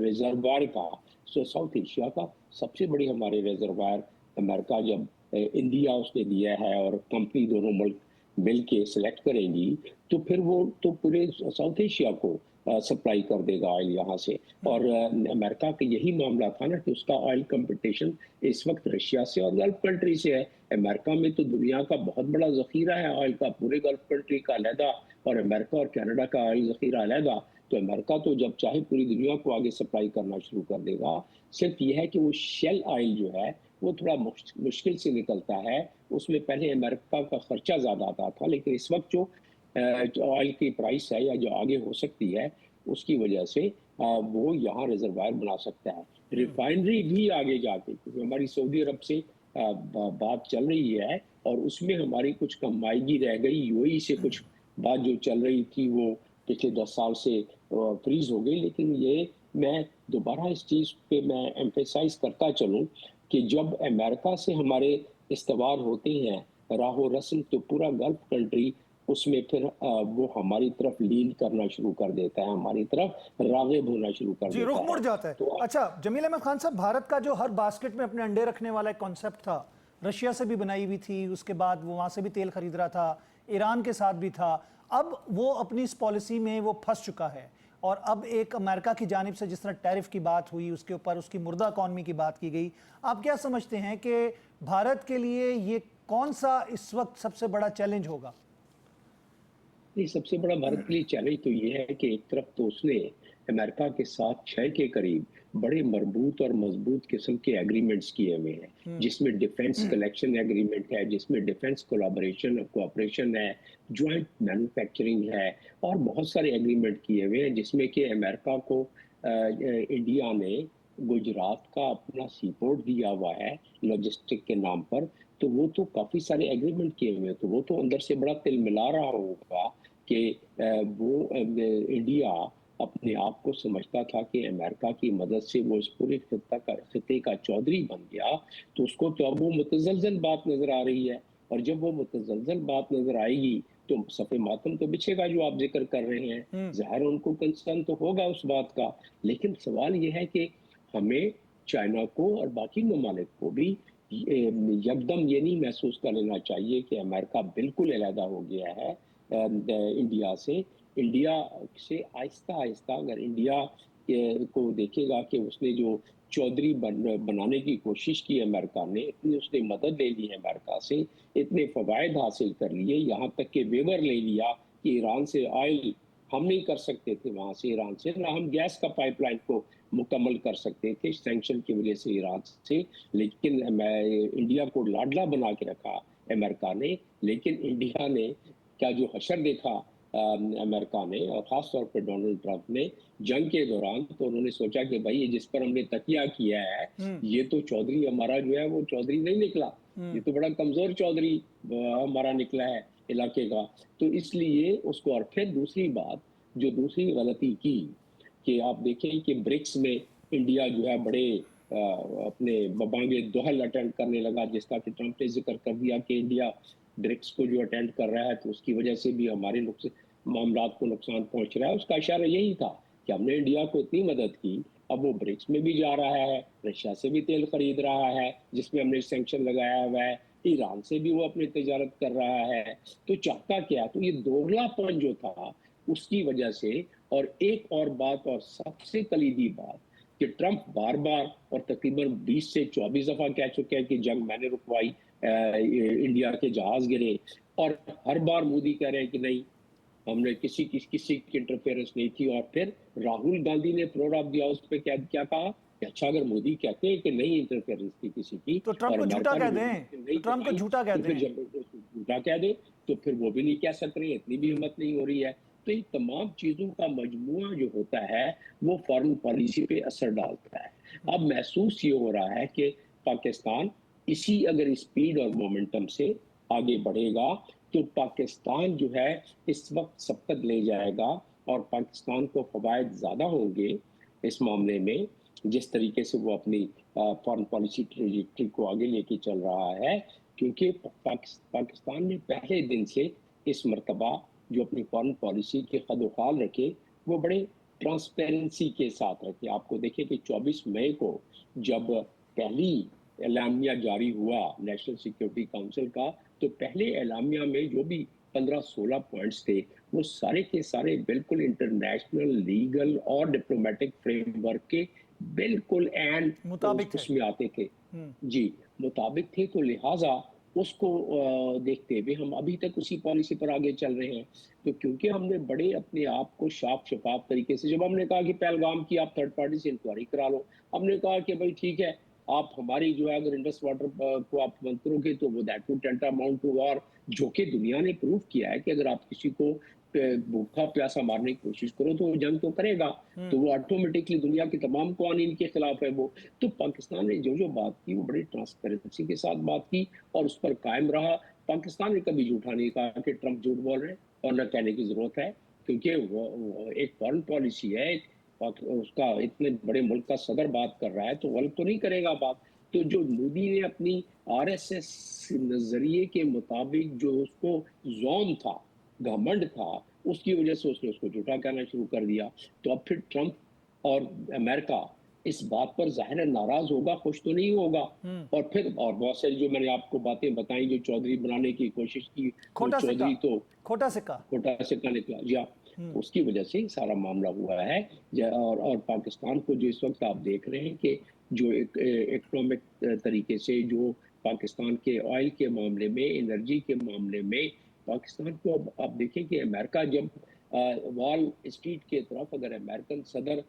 रिजर्वायर का साउथ एशिया का सबसे बड़ी हमारे रिजर्वायर अमेरिका जब इंडिया उसने दिया है और कंपनी दोनों मुल्क मिल के सिलेक्ट करेंगी तो फिर वो तो पूरे साउथ एशिया को सप्लाई कर देगा ऑयल यहाँ से। और अमेरिका का यही मामला था ना कि उसका ऑयल कंपटीशन इस वक्त रशिया से और गल्फ कंट्री से है। अमेरिका में तो दुनिया का बहुत बड़ा जखीरा है ऑयल का, पूरे गल्फ कंट्री का अलहदा और अमेरिका और कनाडा का ऑयल जखीरा अलहदा। तो अमेरिका तो जब चाहे पूरी दुनिया को आगे सप्लाई करना शुरू कर देगा। सिर्फ यह है कि वो शेल ऑयल जो है वो थोड़ा मुश्किल से निकलता है, उसमें पहले अमेरिका का खर्चा ज़्यादा आता था, लेकिन इस वक्त जो ऑयल की प्राइस है या जो आगे हो सकती है उसकी वजह से वो यहाँ रिजर्वायर बना सकता है। रिफाइनरी भी आगे जाके, क्योंकि हमारी सऊदी अरब से बात चल रही है और उसमें हमारी कुछ कमाईगी रह गई, यूएई से कुछ बात जो चल रही थी वो पिछले 10 साल से फ्रीज हो गई। लेकिन ये मैं दोबारा इस चीज़ पे मैं एम्फेसाइज करता चलूँ कि जब अमेरिका से हमारे इस्तवार होते हैं राहो रस्म तो पूरा गल्फ कंट्री उसमें फिर वो हमारी तरफ लीन करना शुरू कर देता है, हमारी तरफ राग़िब होना शुरू कर जी, देता रुख मुड़ है। जाता है। तो अच्छा, जमील अहमद खान साहब, भारत का जो हर बास्केट में अपने अंडे रखने वाला एक कॉन्सेप्ट था, रशिया से भी बनाई हुई थी, उसके बाद वो वहाँ से भी तेल खरीद रहा था, ईरान के साथ भी था। अब वो अपनी इस पॉलिसी में वो फंस चुका है और अब एक अमेरिका की जानिब से जिस तरह टैरिफ की बात हुई, उसके ऊपर उसकी मुर्दा इकॉनमी की बात की गई। आप क्या समझते हैं कि भारत के लिए ये कौन सा इस वक्त सबसे बड़ा चैलेंज होगा? नहीं, सबसे बड़ा भारत के लिए चैलेंज तो ये है कि एक तरफ तो उसने अमेरिका के साथ 6 के करीब बड़े मरबूत और मजबूत किस्म के एग्रीमेंट्स किए हुए हैं, जिसमें डिफेंस कलेक्शन एग्रीमेंट है, जिसमें डिफेंस कोलैबोरेशन और कोऑपरेशन है, जॉइंट मैन्युफैक्चरिंग है और बहुत सारे एग्रीमेंट किए हुए हैं, जिसमें कि अमेरिका को इंडिया ने गुजरात का अपना सीपोर्ट दिया हुआ है लॉजिस्टिक के नाम पर। तो वो तो काफी सारे एग्रीमेंट किए हुए हैं, तो वो तो अंदर से बड़ा तिल मिला रहा होगा कि इंडिया अपने आप को समझता था कि अमेरिका की मदद से वो इस पूरे खित्ते का चौधरी बन गया। तो उसको तो अब वो मुतज़लज़ल बात नजर आ रही है और जब वो मुतज़लज़ल बात नजर आएगी तो सफ़े मातम तो बिछेगा जो आप जिक्र कर रहे हैं। ज़ाहिर उनको कंसर्न तो होगा उस बात का, लेकिन सवाल ये है कि हमें चाइना को और बाकी ममालिक को भी यकदम ये नहीं महसूस कर लेना चाहिए कि अमेरिका बिल्कुल अलहदा हो गया है इंडिया से। इंडिया से आहिस्ता आहिस्ता अगर इंडिया को देखेगा कि उसने जो चौधरी बनाने की कोशिश की अमेरिका ने, इतनी उसने मदद ले ली है अमेरिका से, इतने फवायद हासिल कर लिए, यहाँ तक के वेवर ले लिया कि ईरान से ऑयल हम नहीं कर सकते थे, वहां से ईरान से ना हम गैस का पाइपलाइन को मुकम्मल कर सकते थे सैंक्शन की वजह से ईरान से। लेकिन इंडिया को लाडला बना के रखा अमेरिका ने। लेकिन इंडिया ने क्या जो हशर देखा अमेरिका ने और ख़ास तौर पर डोनाल्ड ट्रंप ने जंग के दौरान, तो उन्होंने सोचा कि भाई ये जिस पर हमने तकिया किया है ये तो चौधरी हमारा जो है वो चौधरी नहीं निकला, ये तो बड़ा कमज़ोर चौधरी हमारा निकला है इलाके का। तो इसलिए उसको, और फिर दूसरी बात जो दूसरी गलती की कि आप देखें कि ब्रिक्स में इंडिया जो है बड़े अपने बबांगे दोहल अटेंड करने लगा, जिसका कि ट्रंप ने जिक्र कर दिया कि इंडिया ब्रिक्स को जो अटेंड कर रहा है तो उसकी वजह से भी हमारे मामला को नुकसान पहुंच रहा है। उसका इशारा यही था कि हमने इंडिया को इतनी मदद की, अब वो ब्रिक्स में भी जा रहा है, रशिया से भी तेल खरीद रहा है जिसमें हमने सैंक्शन लगाया हुआ है, ईरान से भी वो अपनी तजारत कर रहा है। तो चाहता क्या, तो ये दोगलापन जो था उसकी वजह से। और एक और बात, और सबसे कलीदी बात, कि ट्रंप बार बार और तकरीबन 20 से 24 दफा कह चुके हैं कि जंग मैंने रुकवाई, इंडिया के जहाज गिरे, और हर बार मोदी कह रहे हैं कि नहीं हमने किसी की इंटरफेरेंस नहीं थी। और फिर राहुल गांधी ने फ्लोर ऑफ द हाउस पे क्या क्या कहा अच्छा, अगर मोदी कहते हैं कि नहीं इंटरफेरेंस की किसी की, तो ट्रंप और को झूठा अमेरिका कह ने दें, नहीं तो ट्रंप को कहलाई, झूठा कह तो फिर दें। जब झूठा कह दे तो फिर वो भी नहीं कह सक रहे, इतनी भी हिम्मत नहीं हो रही है। तो इन तमाम चीजों का मजमुआ जो होता है वो फॉरेन पॉलिसी पे असर डालता है। अब महसूस ये हो रहा है कि पाकिस्तान इसी अगर स्पीड और मोमेंटम से आगे बढ़ेगा तो पाकिस्तान जो है इस वक्त सबकत ले जाएगा, और पाकिस्तान को फवायद ज्यादा होंगे इस मामले में, जिस तरीके से वो अपनी फॉरेन पॉलिसी ट्रेजेक्टरी को आगे लेके चल रहा है। क्योंकि पाकिस्तान ने पहले दिन से इस मरतबा जो अपनी फॉरेन पॉलिसी के खदोखाल रखे वो बड़े ट्रांसपेरेंसी के साथ रखे। आपको देखिए कि 24 मई को जब पहली एलामिया जारी हुआ नेशनल सिक्योरिटी काउंसिल का, तो पहले एलामिया में जो भी 15-16 पॉइंट्स थे वो सारे के सारे बिल्कुल इंटरनेशनल लीगल और डिप्लोमेटिक फ्रेमवर्क के बिल्कुल एंड मुताबिक थे। उसमें आते थे जी, मुताबिक थे। तो लिहाजा उसको देखते हुए हम अभी तक उसी पॉलिसी पर आगे चल रहे हैं। तो क्योंकि हमने बड़े अपने आप को साफ शफाफ तरीके से, जब हमने कहा कि पहलगाम की आप थर्ड पार्टी से इंक्वायरी करा लो, हमने कहा कि भाई ठीक है, आप हमारी जो है अगर इंडस वाटर को आप बंद करोगे तो वो that would tend amount to war, जो कि दुनिया ने प्रूव किया है कि अगर आप किसी को भूखा प्यासा मारने की कोशिश करो तो वो जंग तो करेगा, तो वो ऑटोमेटिकली दुनिया के तमाम कानून के खिलाफ है वो। तो पाकिस्तान ने जो जो बात की वो बड़ी ट्रांसपेरेंसी के साथ बात की और उस पर कायम रहा। पाकिस्तान ने कभी झूठा नहीं कहा कि ट्रंप झूठ बोल रहे हैं, और न कहने की जरूरत है, क्योंकि वो एक फॉरेन पॉलिसी है, उसका इतने बड़े मुल्क का सदर बात कर रहा है तो गलत तो नहीं करेगा बात। तो जो मोदी ने अपनी आरएसएस नजरिए के मुताबिक जो उसको जोन था, घमंड था, उसकी वजह से उसने उसको झूठा कहना शुरू कर दिया। तो अब फिर ट्रंप और अमेरिका इस बात पर जाहिर है नाराज होगा, खुश तो नहीं होगा। और फिर और बहुत सारी जो मैंने आपको बातें बताई, जो चौधरी बनाने की कोशिश की, वो खोटा सिक्का, चौधरी तो खोटा सिक्का। खोटा सिक्का निकला जी हाँ। तो उसकी वजह से सारा मामला हुआ है। और पाकिस्तान को जो इस वक्त आप देख रहे हैं कि जो इकोनॉमिक तरीके से जो पाकिस्तान के ऑयल के मामले में, एनर्जी के मामले में पाकिस्तान को, अब आप देखें कि अमेरिका जब वॉल स्ट्रीट के तरफ अगर अमेरिकन सदर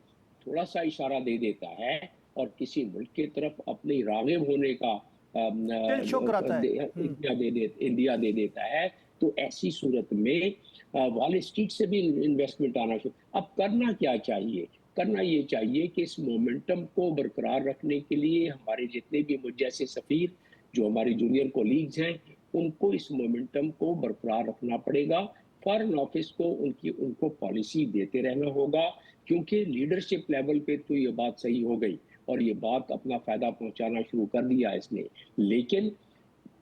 थोड़ा सा इशारा दे देता है और किसी मुल्क की तरफ अपनी राग़िब होने का टिल्ट शो कराता है। इंडिया दे देता है, तो ऐसी सूरत में वॉल स्ट्रीट से भी इन्वेस्टमेंट आना शुरू। अब करना क्या चाहिए? करना ये चाहिए कि इस मोमेंटम को बरकरार रखने के लिए हमारे जितने भी मुझ जैसे सफीर, जो हमारे जूनियर कोलीग्स हैं, उनको इस मोमेंटम को बरकरार रखना पड़ेगा। फॉरेन ऑफिस को उनको पॉलिसी देते रहना होगा, क्योंकि लीडरशिप लेवल पे तो ये बात सही हो गई और ये बात अपना फायदा पहुंचाना शुरू कर दिया इसने, लेकिन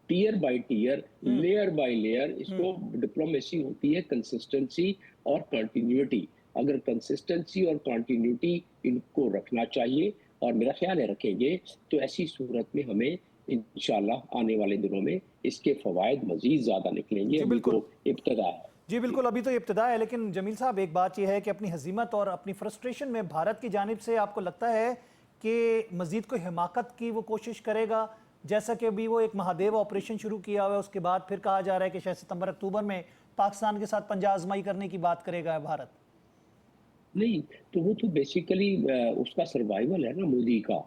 tier by tier, layer by layer इसको डिप्लोमेसी होती है, कंसिस्टेंसी और कंटिन्यूटी। अगर कंसिस्टेंसी और कंटिन्यूटी इनको रखना चाहिए और मेरा ख्याल है रखेंगे, तो ऐसी सूरत में हमें इंशाल्लाह आने वाले दिनों में इसके फवायद मजीद ज्यादा निकलेंगे। जी अभी बिल्कुल, तो इब्तिदा है। जी बिल्कुल, अभी तो इब्तिदा है। लेकिन जमील साहब, एक बात यह है कि अपनी हजीमत और अपनी फ्रस्ट्रेशन में भारत की जानिब से आपको लगता है कि मजीद कोई हिमाकत की वो कोशिश करेगा, जैसा कि अभी वो एक महादेव ऑपरेशन शुरू किया हुआ है, उसके बाद फिर कहा जा रहा है कि शायद सितंबर अक्टूबर में पाकिस्तान के साथ पंजा आजमाई करने की बात करेगा भारत? नहीं, तो वो तो बेसिकली उसका सर्वाइवल है ना मोदी का।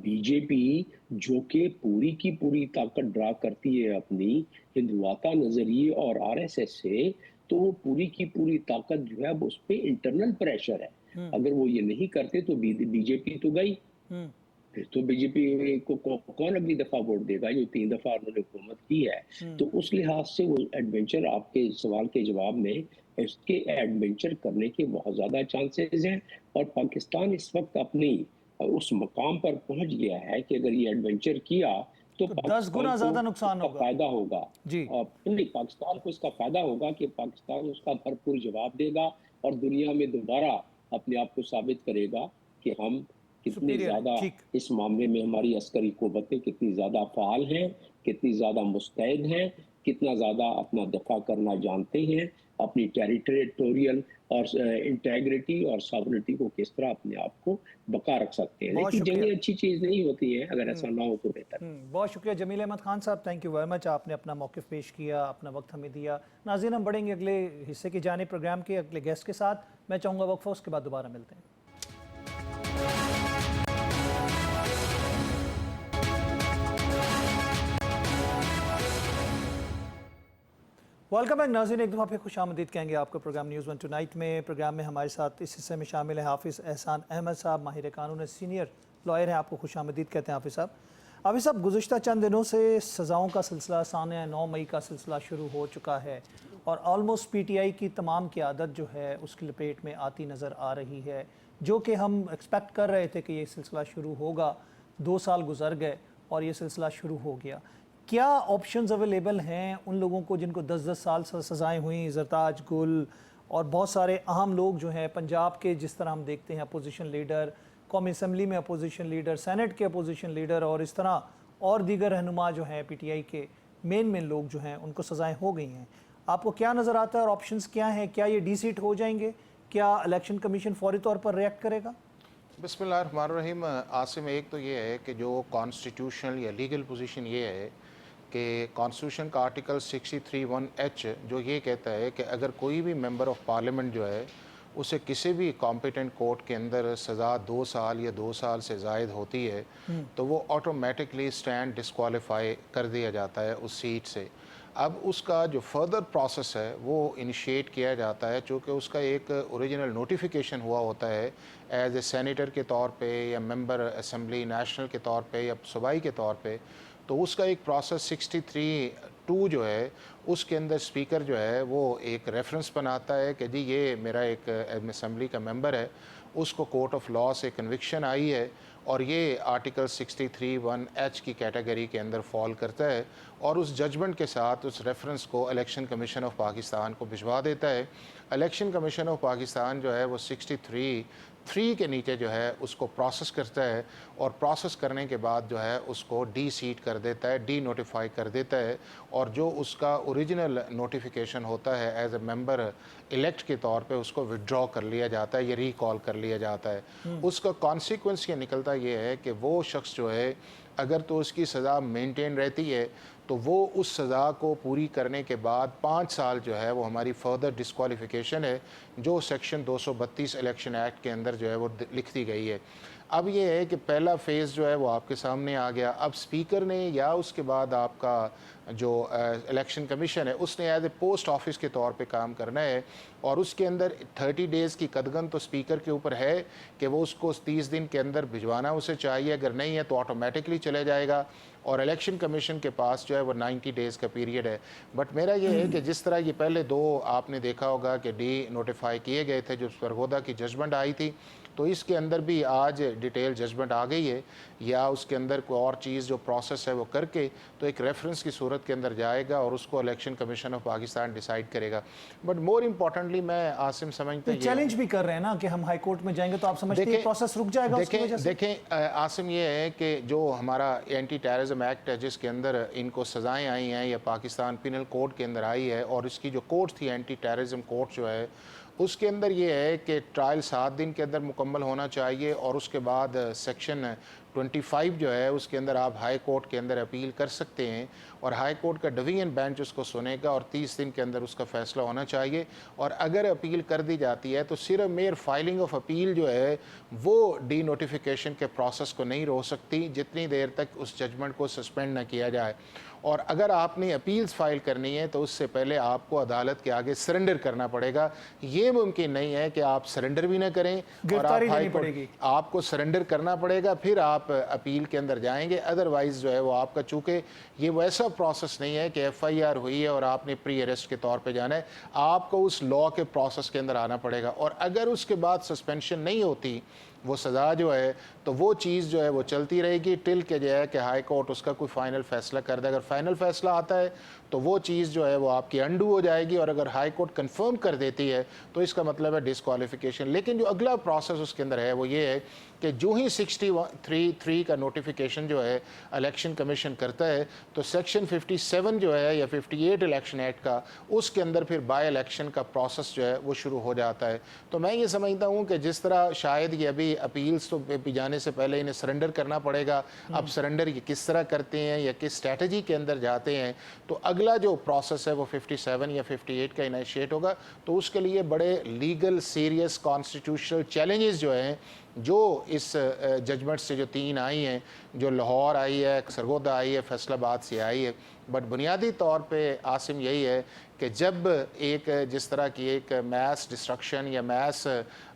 बीजेपी जो कि पूरी की पूरी ताकत ड्रा करती है अपनी हिंदुआता नजरिए और आरएसएस से, तो वो पूरी की पूरी ताकत जो है उस पे इंटरनल प्रेशर है। अगर वो ये नहीं करते तो बीजेपी तो गई, फिर तो बीजेपी को कौन अगली दफा वोट देगा, जो 3 दफा उन्होंने हुकूमत की है। तो उस लिहाज से वो एडवेंचर, आपके सवाल के जवाब में, इसके एडवेंचर करने के बहुत ज्यादा चांसेस हैं। और पाकिस्तान इस वक्त अपनी उस मकाम पर पहुंच गया है कि अगर ये एडवेंचर किया तो 10 गुना ज्यादा नुकसान इसका होगा। फायदा होगा जी, और नहीं, पाकिस्तान को इसका फायदा होगा कि पाकिस्तान उसका भरपूर जवाब देगा और दुनिया में दोबारा अपने आप को साबित करेगा कि हम कितने सुपीरियर है। ज्यादा ठीक, इस मामले में, हमारी अस्करी कुव्वतें कितनी ज्यादा फाल हैं, कितनी ज्यादा मुस्तैद हैं, कितना ज्यादा अपना दफा करना जानते हैं, अपनी टेरिटोरियल और इंटेग्रिटी और सॉवरेनिटी को किस तरह अपने आप को बका रख सकते हैं। बहुत लेकिन शुक्रिया। जंगें अच्छी चीज नहीं होती है, अगर ऐसा ना हो तो बेहतर। बहुत शुक्रिया जमील अहमद खान साहब, थैंक यू वेरी मच। आपने अपना मौक़िफ़ पेश किया, अपना वक्त हमें दिया। नाज़रीन, हम बढ़ेंगे अगले हिस्से की जानिब प्रोग्राम के अगले गेस्ट के साथ। मैं चाहूँगा वक्फा, उसके बाद दोबारा मिलते हैं। वेलकम बैक नाज़रीन, एक दफ़ा फिर खुश आमदीद कहेंगे आपको प्रोग्राम न्यूज़ वन टुनाइट में। प्रोग्राम में हमारे साथ इस हिस्से में शामिल है हाफिज़ एहसान अहमद साहब, माहिर कानून सीनियर लॉयर हैं। आपको खुश आमदीद कहते हैं हाफिज़ साहब। हाफिज़ साहब, गुज़िश्ता चंद दिनों से सज़ाओं का सिलसिला साने 9 मई का सिलसिला शुरू हो चुका है और ऑलमोस्ट PTI की तमाम क़यादत जो है उसकी लपेट में आती नज़र आ रही है, जो कि हम एक्सपेक्ट कर रहे थे कि ये सिलसिला शुरू होगा। 2 साल गुजर गए और ये सिलसिला शुरू हो गया। क्या ऑप्शंस अवेलेबल हैं उन लोगों को जिनको 10-10 साल सज़ाएँ हुई, ज़रताज गुल और बहुत सारे अहम लोग जो हैं पंजाब के, जिस तरह हम देखते हैं अपोजिशन लीडर, कौमी असम्बली में अपोजिशन लीडर, सेनेट के अपोजिशन लीडर और इस तरह और दीगर रहनुमा जो हैं PTI के मेन लोग जो हैं उनको सज़ाएँ हो गई हैं। आपको क्या नज़र आता है और ऑप्शंस क्या हैं? क्या ये डीसीट हो जाएंगे? क्या इलेक्शन कमीशन फौरी तौर पर रिएक्ट करेगा? बिस्मिल्लाहिर्रहमानिर्रहीम। आसिम, एक तो ये है कि जो कॉन्स्टिट्यूशनल या लीगल पोजीशन ये है कि कॉन्स्टिट्यूशन का आर्टिकल 63(1)H जो ये कहता है कि अगर कोई भी मेंबर ऑफ पार्लियामेंट जो है उसे किसी भी कॉम्पिटेंट कोर्ट के अंदर सज़ा 2 साल या 2 साल से ज़ायद होती है तो वो ऑटोमेटिकली स्टैंड डिस्क्वालीफाई कर दिया जाता है उस सीट से। अब उसका जो फर्दर प्रोसेस है वो इनिशिएट किया जाता है, चूँकि उसका एक ओरिजिनल नोटिफिकेशन हुआ होता है एज ए सेनेटर के तौर पे या मेंबर असम्बली नेशनल के तौर पे या सूबाई के तौर पे। तो उसका एक प्रोसेस 63(2) जो है उसके अंदर स्पीकर जो है वो एक रेफरेंस बनाता है कि जी ये मेरा एक असम्बली का मेंबर है, उसको कोर्ट ऑफ लॉ से कन्विक्शन आई है और ये आर्टिकल 63(1)H की कैटेगरी के अंदर फॉल करता है और उस जजमेंट के साथ उस रेफरेंस को इलेक्शन कमीशन ऑफ पाकिस्तान को भिजवा देता है। इलेक्शन कमीशन ऑफ पाकिस्तान जो है वो 63(3) के नीचे जो है उसको प्रोसेस करता है और प्रोसेस करने के बाद जो है उसको डी सीट कर देता है, डी नोटिफाई कर देता है और जो उसका ओरिजिनल नोटिफिकेशन होता है एज ए मेंबर इलेक्ट के तौर पे उसको विड्रॉ कर लिया जाता है या रिकॉल कर लिया जाता है। उसका कॉन्सिक्वेंस ये निकलता ये है कि वो शख्स जो है अगर तो उसकी सज़ा मेंटेन रहती है तो वो उस सज़ा को पूरी करने के बाद 5 साल जो है वो हमारी फर्दर डिस्क्वालिफिकेशन है जो सेक्शन 232 इलेक्शन एक्ट के अंदर जो है वो लिख दी गई है। अब ये है कि पहला फेज़ जो है वो आपके सामने आ गया। अब स्पीकर ने या उसके बाद आपका जो इलेक्शन कमीशन है उसने एज ए पोस्ट ऑफिस के तौर पे काम करना है और उसके अंदर 30 डेज़ की कदगन तो स्पीकर के ऊपर है कि वो उसको 30 दिन के अंदर भिजवाना उसे चाहिए, अगर नहीं है तो ऑटोमेटिकली चले जाएगा और इलेक्शन कमीशन के पास जो है वो 90 डेज़ का पीरियड है। बट मेरा ये है कि जिस तरह ये पहले 2 आपने देखा होगा कि डी नोटिफाई किए गए थे जो सरगोदा की जजमेंट आई थी, तो इसके अंदर भी आज डिटेल जजमेंट आ गई है या उसके अंदर कोई और चीज़ जो प्रोसेस है वो करके तो एक रेफरेंस की सूरत के अंदर जाएगा और उसको election commission of Pakistan decide करेगा। बट मोर इम्पोर्टेंटली मैं आसिम समझता हूँ चैलेंज भी कर रहे हैं ना कि हम हाई कोर्ट में जाएंगे तो आप समझते हैं प्रोसेस रुक जाएगा उसकी वजह से? देखें आसिम, ये है कि जो हमारा एंटी टेररिज्म एक्ट है जिसके अंदर इनको सज़ाएँ आई हैं या पाकिस्तान पिनल कोड के अंदर आई है और इसकी जो कोर्ट थी एंटी टेररिज्म कोर्ट जो है उसके अंदर ये है कि ट्रायल 7 दिन के अंदर मुकम्मल होना चाहिए और उसके बाद सेक्शन 25 जो है उसके अंदर आप हाई कोर्ट के अंदर अपील कर सकते हैं और हाई कोर्ट का डिवीजन बेंच उसको सुनेगा और 30 दिन के अंदर उसका फैसला होना चाहिए। और अगर अपील कर दी जाती है तो सिर्फ मेयर फाइलिंग ऑफ अपील जो है वो डी नोटिफिकेशन के प्रोसेस को नहीं रोक सकती जितनी देर तक उस जजमेंट को सस्पेंड ना किया जाए। और अगर आपने अपील्स फाइल करनी है तो उससे पहले आपको अदालत के आगे सरेंडर करना पड़ेगा। ये मुमकिन नहीं है कि आप सरेंडर भी ना करें और आप हाई कोर्ट, आपको सरेंडर करना पड़ेगा फिर आप अपील के अंदर जाएंगे। अदरवाइज़ जो है वो आपका, चूँकि ये वैसा प्रोसेस नहीं है कि FIR हुई है और आपने प्री अरेस्ट के तौर पे जाना है, आपको उस लॉ के प्रोसेस के अंदर आना पड़ेगा और अगर उसके बाद सस्पेंशन नहीं होती वो सज़ा जो है तो वो चीज़ जो है वो चलती रहेगी टिल के जो है कि हाई कोर्ट उसका कोई फ़ाइनल फ़ैसला कर दे। अगर फ़ाइनल फ़ैसला आता है तो वो चीज़ जो है वो आपकी अंडू हो जाएगी और अगर हाई कोर्ट कंफर्म कर देती है तो इसका मतलब है डिस्क्वालिफिकेशन। लेकिन जो अगला प्रोसेस उसके अंदर है वो ये है कि जो ही 63(3) का नोटिफिकेशन जो है इलेक्शन कमीशन करता है तो सेक्शन 57 जो है या 58 इलेक्शन एक्ट का उसके अंदर फिर बाय इलेक्शन का प्रोसेस जो है वो शुरू हो जाता है। तो मैं ये समझता हूँ कि जिस तरह शायद ये अभी अपील्स तो जाने से पहले इन्हें सरेंडर करना पड़ेगा, अब सरेंडर ये किस तरह करते हैं या किस स्ट्रैटेजी के अंदर जाते हैं, तो अगला जो प्रोसेस है वो 57 या 58 का इनिशिएट होगा। तो उसके लिए बड़े लीगल सीरियस कॉन्स्टिट्यूशनल चैलेंजेस जो हैं जो इस जजमेंट से जो 3 आई हैं, जो लाहौर आई है, सरगोदा आई है, फैसलाबाद से आई है, बट बुनियादी तौर पे आसिम यही है कि जब एक जिस तरह की एक मैस डिस्ट्रक्शन या मैस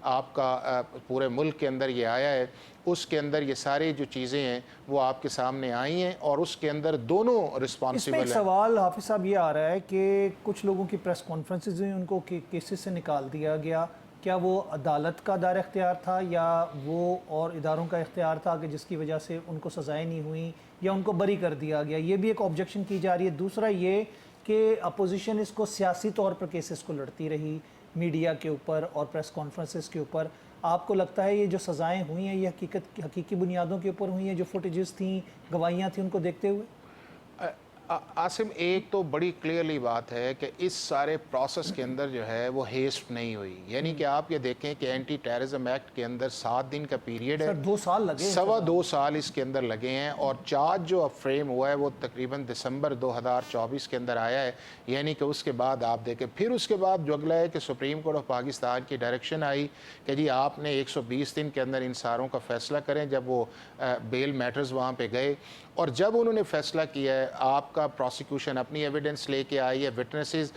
आपका पूरे मुल्क के अंदर ये आया है, उसके अंदर ये सारी जो चीज़ें हैं वो आपके सामने आई हैं और उसके अंदर दोनों इसमें रिस्पॉन्सिबल एक हैं। सवाल हाफिज साहब ये आ रहा है कि कुछ लोगों की प्रेस कॉन्फ्रेंसेज हुई, उनको केसेस से निकाल दिया गया। क्या वो अदालत का दायरा इख्तियार था या वो और इदारों का इख्तियार था कि जिसकी वजह से उनको सज़ाएं नहीं हुई या उनको बरी कर दिया गया? ये भी एक ऑब्जेक्शन की जा रही है। दूसरा ये कि अपोजिशन इसको सियासी तौर पर केसेस को लड़ती रही मीडिया के ऊपर और प्रेस कॉन्फ्रेंसेस के ऊपर। आपको लगता है ये जो सज़ाएं हुई हैं ये हकीकी बुनियादों के ऊपर हुई हैं, जो फुटेजेस थी, गवाहियाँ थी, उनको देखते हुए? आसिम, एक तो बड़ी क्लियरली बात है कि इस सारे प्रोसेस के अंदर जो है वो हेस्ट नहीं हुई। यानी कि आप ये देखें कि एंटी टेररिज्म एक्ट के अंदर 7 दिन का पीरियड है, सर 2 साल लगे, 2.25 साल इसके अंदर लगे हैं और चार्ज जो अब फ्रेम हुआ है वो तकरीबन दिसंबर 2024 के अंदर आया है। यानी कि उसके बाद आप देखें, फिर उसके बाद जो अगला है कि सुप्रीम कोर्ट ऑफ पाकिस्तान की डायरेक्शन आई कि जी आपने 120 दिन के अंदर इन सारों का फैसला करें। जब वो बेल मैटर्स वहाँ पे गए और जब उन्होंने फैसला किया है, आपका प्रोसिक्यूशन अपनी एविडेंस लेके आई है, विटनेसेस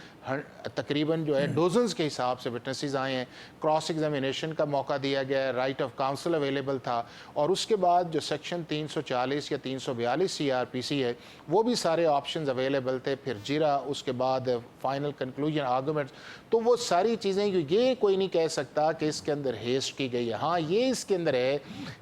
तकरीबन जो है डोजन्स के हिसाब से विटनेसेस आए हैं, क्रॉस एग्जामिनेशन का मौका दिया गया है, राइट ऑफ काउंसिल अवेलेबल था और उसके बाद जो सेक्शन 340 या 342 CRPC है वो भी सारे ऑप्शंस अवेलेबल थे। फिर जीरा, उसके बाद फाइनल कंक्लूजन आर्गूमेंट्स, तो वो सारी चीज़ें ये कोई नहीं कह सकता कि इसके अंदर हेस्ट की गई है। हाँ, ये इसके अंदर है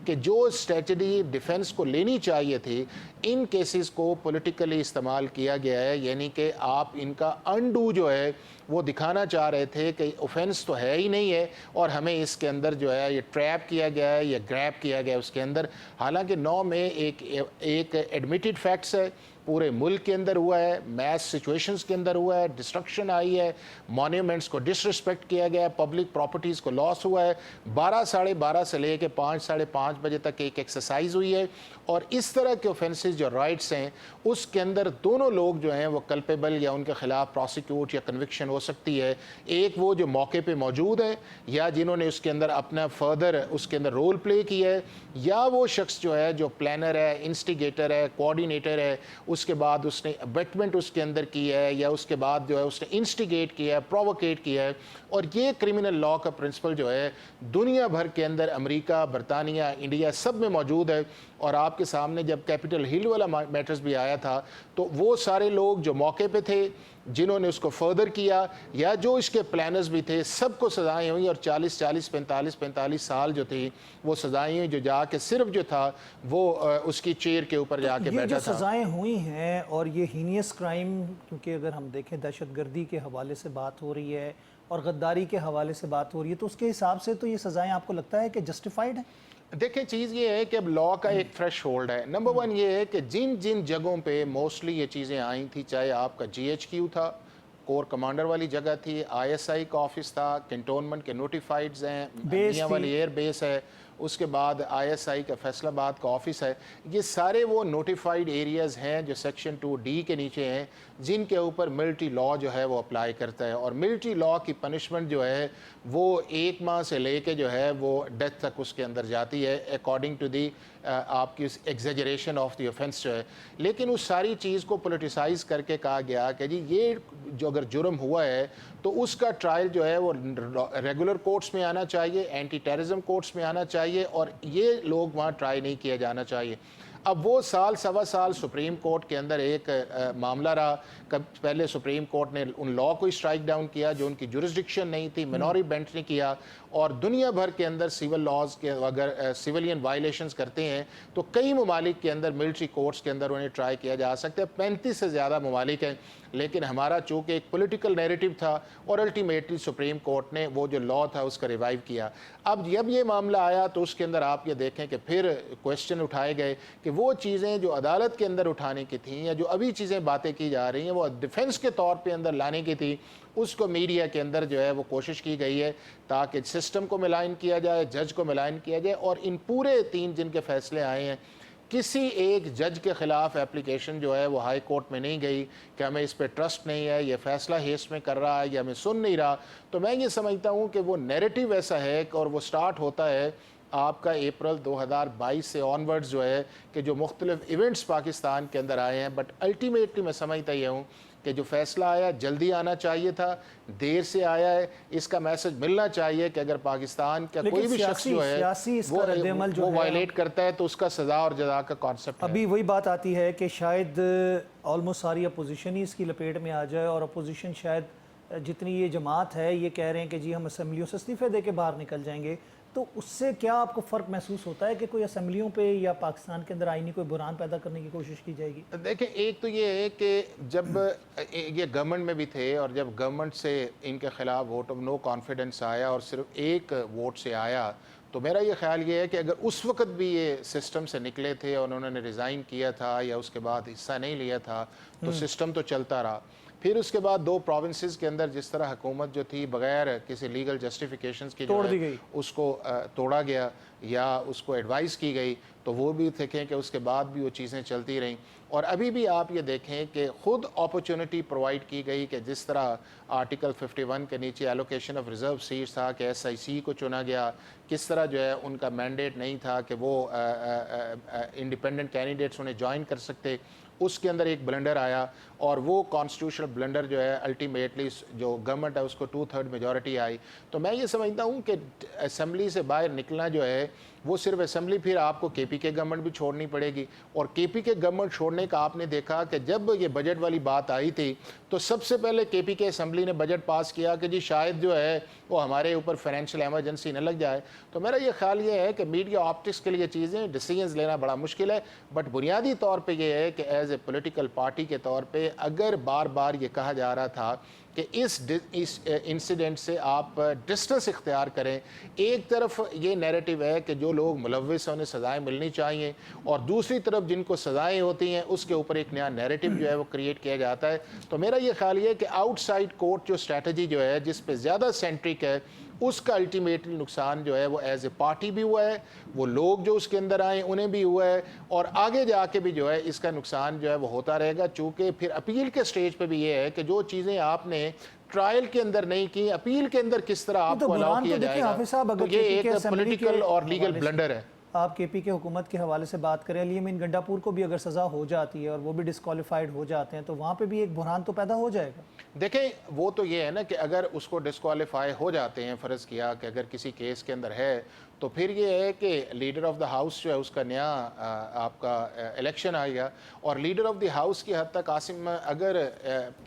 कि जो स्ट्रेटजी डिफेंस को लेनी चाहिए थी, इन केसेस को पॉलिटिकली इस्तेमाल किया गया है। यानी कि आप इनका अनडू जो है वो दिखाना चाह रहे थे कि ऑफेंस तो है ही नहीं है और हमें इसके अंदर जो है ये ट्रैप किया गया है या ग्रैब किया गया है उसके अंदर। हालांकि 9 में एक एडमिटेड फैक्ट्स है, पूरे मुल्क के अंदर हुआ है, मैस सिचुएशंस के अंदर हुआ है, डिस्ट्रक्शन आई है, मॉन्यूमेंट्स को डिसरिस्पेक्ट किया गया है, पब्लिक प्रॉपर्टीज़ को लॉस हुआ है। 12 साढ़े 12 से लेके 5 साढ़े 5 बजे तक एक एक्सरसाइज हुई है और इस तरह के ऑफेंसेस जो राइट्स हैं उसके अंदर दोनों लोग जो हैं वो कल्पेबल या उनके खिलाफ प्रोसिक्यूट या कन्विक्शन हो सकती है। एक वो जो मौके पे मौजूद है या जिन्होंने उसके अंदर अपना फर्दर उसके अंदर रोल प्ले किया है, या वो शख्स जो है जो प्लानर है, इंस्टिगेटर है, कोऑर्डिनेटर है, उसके बाद उसने अबेटमेंट उसके अंदर की है या उसके बाद जो है उसने इंस्टिगेट किया है, प्रोवोकेट किया है। और ये क्रिमिनल लॉ का प्रिंसिपल जो है दुनिया भर के अंदर, अमेरिका, बरतानिया, इंडिया सब में मौजूद है। और आपके सामने जब कैपिटल हिल वाला मैटर्स भी आया था तो वो सारे लोग जो मौके पे थे, जिन्होंने उसको फर्दर किया या जो इसके प्लानर्स भी थे, सबको सजाएं हुई और 40-40, 45-45 साल जो थी वो सजाएं हुई, जो जाके सिर्फ जो था वो उसकी चेयर के ऊपर जाके ये बैठा जो था। सजाएं हुई हैं और ये हीनियस क्राइम, क्योंकि अगर हम देखें दहशतगर्दी के हवाले से बात हो रही है और गद्दारी के हवाले से बात हो रही है, तो उसके हिसाब से तो ये सजाएं आपको लगता है कि जस्टिफाइड है? देखिए, चीज़ ये है कि अब लॉ का एक थ्रेश होल्ड है। नंबर 1 ये है कि जिन जिन जगहों पे मोस्टली ये चीज़ें आई थी, चाहे आपका GHQ था, कोर कमांडर वाली जगह थी, ISI का ऑफिस था, कैंटोनमेंट के नोटिफाइड्स हैं, मियां वाली एयर बेस है, उसके बाद ISI का फैसलाबाद का ऑफिस है, ये सारे वो नोटिफाइड एरियाज़ हैं जो सेक्शन 2D के नीचे हैं, जिनके ऊपर मिलिट्री लॉ जो है वो अप्लाई करता है। और मिलिट्री लॉ की पनिशमेंट जो है वो 1 माह से लेके जो है वो डेथ तक उसके अंदर जाती है, अकॉर्डिंग टू दी आपकी एग्जेजरेशन ऑफ द ऑफेंस जो है। लेकिन उस सारी चीज़ को पोलिटिसाइज करके कहा गया कि जी ये जो अगर जुर्म हुआ है तो उसका ट्रायल जो है वो रेगुलर कोर्ट्स में आना चाहिए, एंटी टेररिज्म कोर्ट्स में आना चाहिए और ये लोग वहाँ ट्राई नहीं किया जाना चाहिए। अब वो साल सवा साल सुप्रीम कोर्ट के अंदर एक मामला रहा। कब पहले सुप्रीम कोर्ट ने उन लॉ को स्ट्राइक डाउन किया जो उनकी जुरिस्डिक्शन नहीं थी, मिनोरी बेंच ने किया। और दुनिया भर के अंदर सिविल लॉज के अगर सिविलियन वायलेशंस करते हैं तो कई ममालिक के अंदर मिलिट्री कोर्ट्स के अंदर उन्हें ट्राई किया जा सकता है। 35 से ज़्यादा ममालिक हैं, लेकिन हमारा चूँकि एक पॉलिटिकल नैरेटिव था और अल्टीमेटली सुप्रीम कोर्ट ने वो जो लॉ था उसका रिवाइव किया। अब जब ये मामला आया तो उसके अंदर आप ये देखें कि फिर क्वेश्चन उठाए गए कि वो चीज़ें जो अदालत के अंदर उठाने की थी या जो अभी चीज़ें बातें की जा रही हैं वो डिफेंस के तौर पे अंदर लाने की थी, उसको मीडिया के अंदर जो है वो कोशिश की गई है ताकि सिस्टम को मिलान किया जाए, जज को मिलान किया जाए। और इन पूरे 3 जिनके फैसले आए हैं, किसी एक जज के खिलाफ एप्लीकेशन जो है वो हाई कोर्ट में नहीं गई कि हमें इस पर ट्रस्ट नहीं है, ये फैसला हेस्ट में कर रहा है या हमें सुन नहीं रहा। तो मैं ये समझता हूँ कि वो नैरेटिव ऐसा है और वो स्टार्ट होता है आपका अप्रैल 2022 से ऑनवर्ड्स जो है कि जो मुख्तलिफ इवेंट्स पाकिस्तान के अंदर आए हैं, बट अल्टीमेटली मैं समझता ये हूँ कि जो फैसला आया जल्दी आना चाहिए था, देर से आया है। इसका मैसेज मिलना चाहिए कि अगर पाकिस्तान का कोई भी शख्स जो है वो वायलेट करता है तो उसका सजा और जजा का कॉन्सेप्ट अभी वही बात आती है कि शायद ऑलमोस्ट सारी अपोजिशन ही इसकी लपेट में आ जाए, और अपोजिशन शायद जितनी ये जमात है ये कह रहे हैं कि जी हम असम्बलियों से इस्तीफे दे के बाहर निकल जाएंगे, तो उससे क्या आपको फ़र्क महसूस होता है कि कोई असम्बलियों पे या पाकिस्तान के अंदर आईनी कोई बुरान पैदा करने की कोशिश की जाएगी? देखिए, एक तो ये है कि जब ये गवर्नमेंट में भी थे और जब गवर्नमेंट से इनके खिलाफ वोट ऑफ नो कॉन्फिडेंस आया और सिर्फ एक वोट से आया, तो मेरा ये ख्याल ये है कि अगर उस वक्त भी ये सिस्टम से निकले थे और उन्होंने रिज़ाइन किया था या उसके बाद हिस्सा नहीं लिया था तो सिस्टम तो चलता रहा। फिर उसके बाद 2 प्रोविंसेस के अंदर जिस तरह हुकूमत जो थी बगैर किसी लीगल जस्टिफिकेशंस के तोड़ दी गई, उसको तोड़ा गया या उसको एडवाइस की गई, तो वो भी देखें कि उसके बाद भी वो चीज़ें चलती रहीं। और अभी भी आप ये देखें कि ख़ुद अपॉर्चुनिटी प्रोवाइड की गई कि जिस तरह आर्टिकल 51 के नीचे एलोकेशन ऑफ रिज़र्व सीट्स था कि SIC को चुना गया, किस तरह जो है उनका मैंडेट नहीं था कि वो इंडिपेंडेंट कैंडिडेट्स उन्हें ज्वाइन कर सकते, उसके अंदर एक ब्लंडर आया और वो कॉन्स्टिट्यूशनल ब्लंडर जो है अल्टीमेटली जो गवर्नमेंट है उसको 2/3 मेजॉरिटी आई। तो मैं ये समझता हूँ कि असम्बली से बाहर निकलना जो है वो सिर्फ असम्बली, फिर आपको KPK गवर्नमेंट भी छोड़नी पड़ेगी। और KPK गवर्नमेंट छोड़ने का आपने देखा कि जब ये बजट वाली बात आई थी तो सबसे पहले KPK असम्बली ने बजट पास किया कि जी शायद जो है वो हमारे ऊपर फाइनेंशियल एमरजेंसी न लग जाए। तो मेरा ये ख्याल ये है कि मीडिया ऑप्टिक्स के लिए चीज़ें डिसीजंस लेना बड़ा मुश्किल है, बट बुनियादी तौर पर यह है कि एज ए पोलिटिकल पार्टी के तौर पर अगर बार बार ये कहा जा रहा था कि इस इंसिडेंट से आप डिस्टेंस इख्तियार करें, एक तरफ ये नैरेटिव है कि जो लोग मुलव्विस हैं उन्हें सज़ाएँ मिलनी चाहिए और दूसरी तरफ जिनको सज़ाएँ होती हैं उसके ऊपर एक नया नैरेटिव जो है वो क्रिएट किया जाता है। तो मेरा ये ख्याल ये है कि आउटसाइड कोर्ट जो स्ट्रैटेजी जो है जिस पे ज़्यादा सेंट्रिक है उसका अल्टीमेटली नुकसान जो है वो एज ए पार्टी भी हुआ है, वो लोग जो उसके अंदर आए उन्हें भी हुआ है, और आगे जाके भी जो है इसका नुकसान जो है वो होता रहेगा। चूँकि फिर अपील के स्टेज पे भी ये है कि जो चीज़ें आपने ट्रायल के अंदर नहीं की, अपील के अंदर किस तरह आपको अलाउ किया जाएगा, तो ये एक पॉलिटिकल और लीगल ब्लंडर है। आप KPK हुकूमत के हवाले से बात करें, अली अमीन गंडापुर को भी अगर सज़ा हो जाती है और वो भी डिस्क्वालीफाइड हो जाते हैं तो वहाँ पे भी एक बुरहान तो पैदा हो जाएगा। देखें, वो तो ये है ना कि अगर उसको डिस्क्वालीफाई हो जाते हैं, फ़र्ज़ किया कि अगर किसी केस के अंदर है, तो फिर ये है कि लीडर ऑफ द हाउस जो है उसका नया आपका इलेक्शन आएगा। और लीडर ऑफ द हाउस की हद तक आसिम, अगर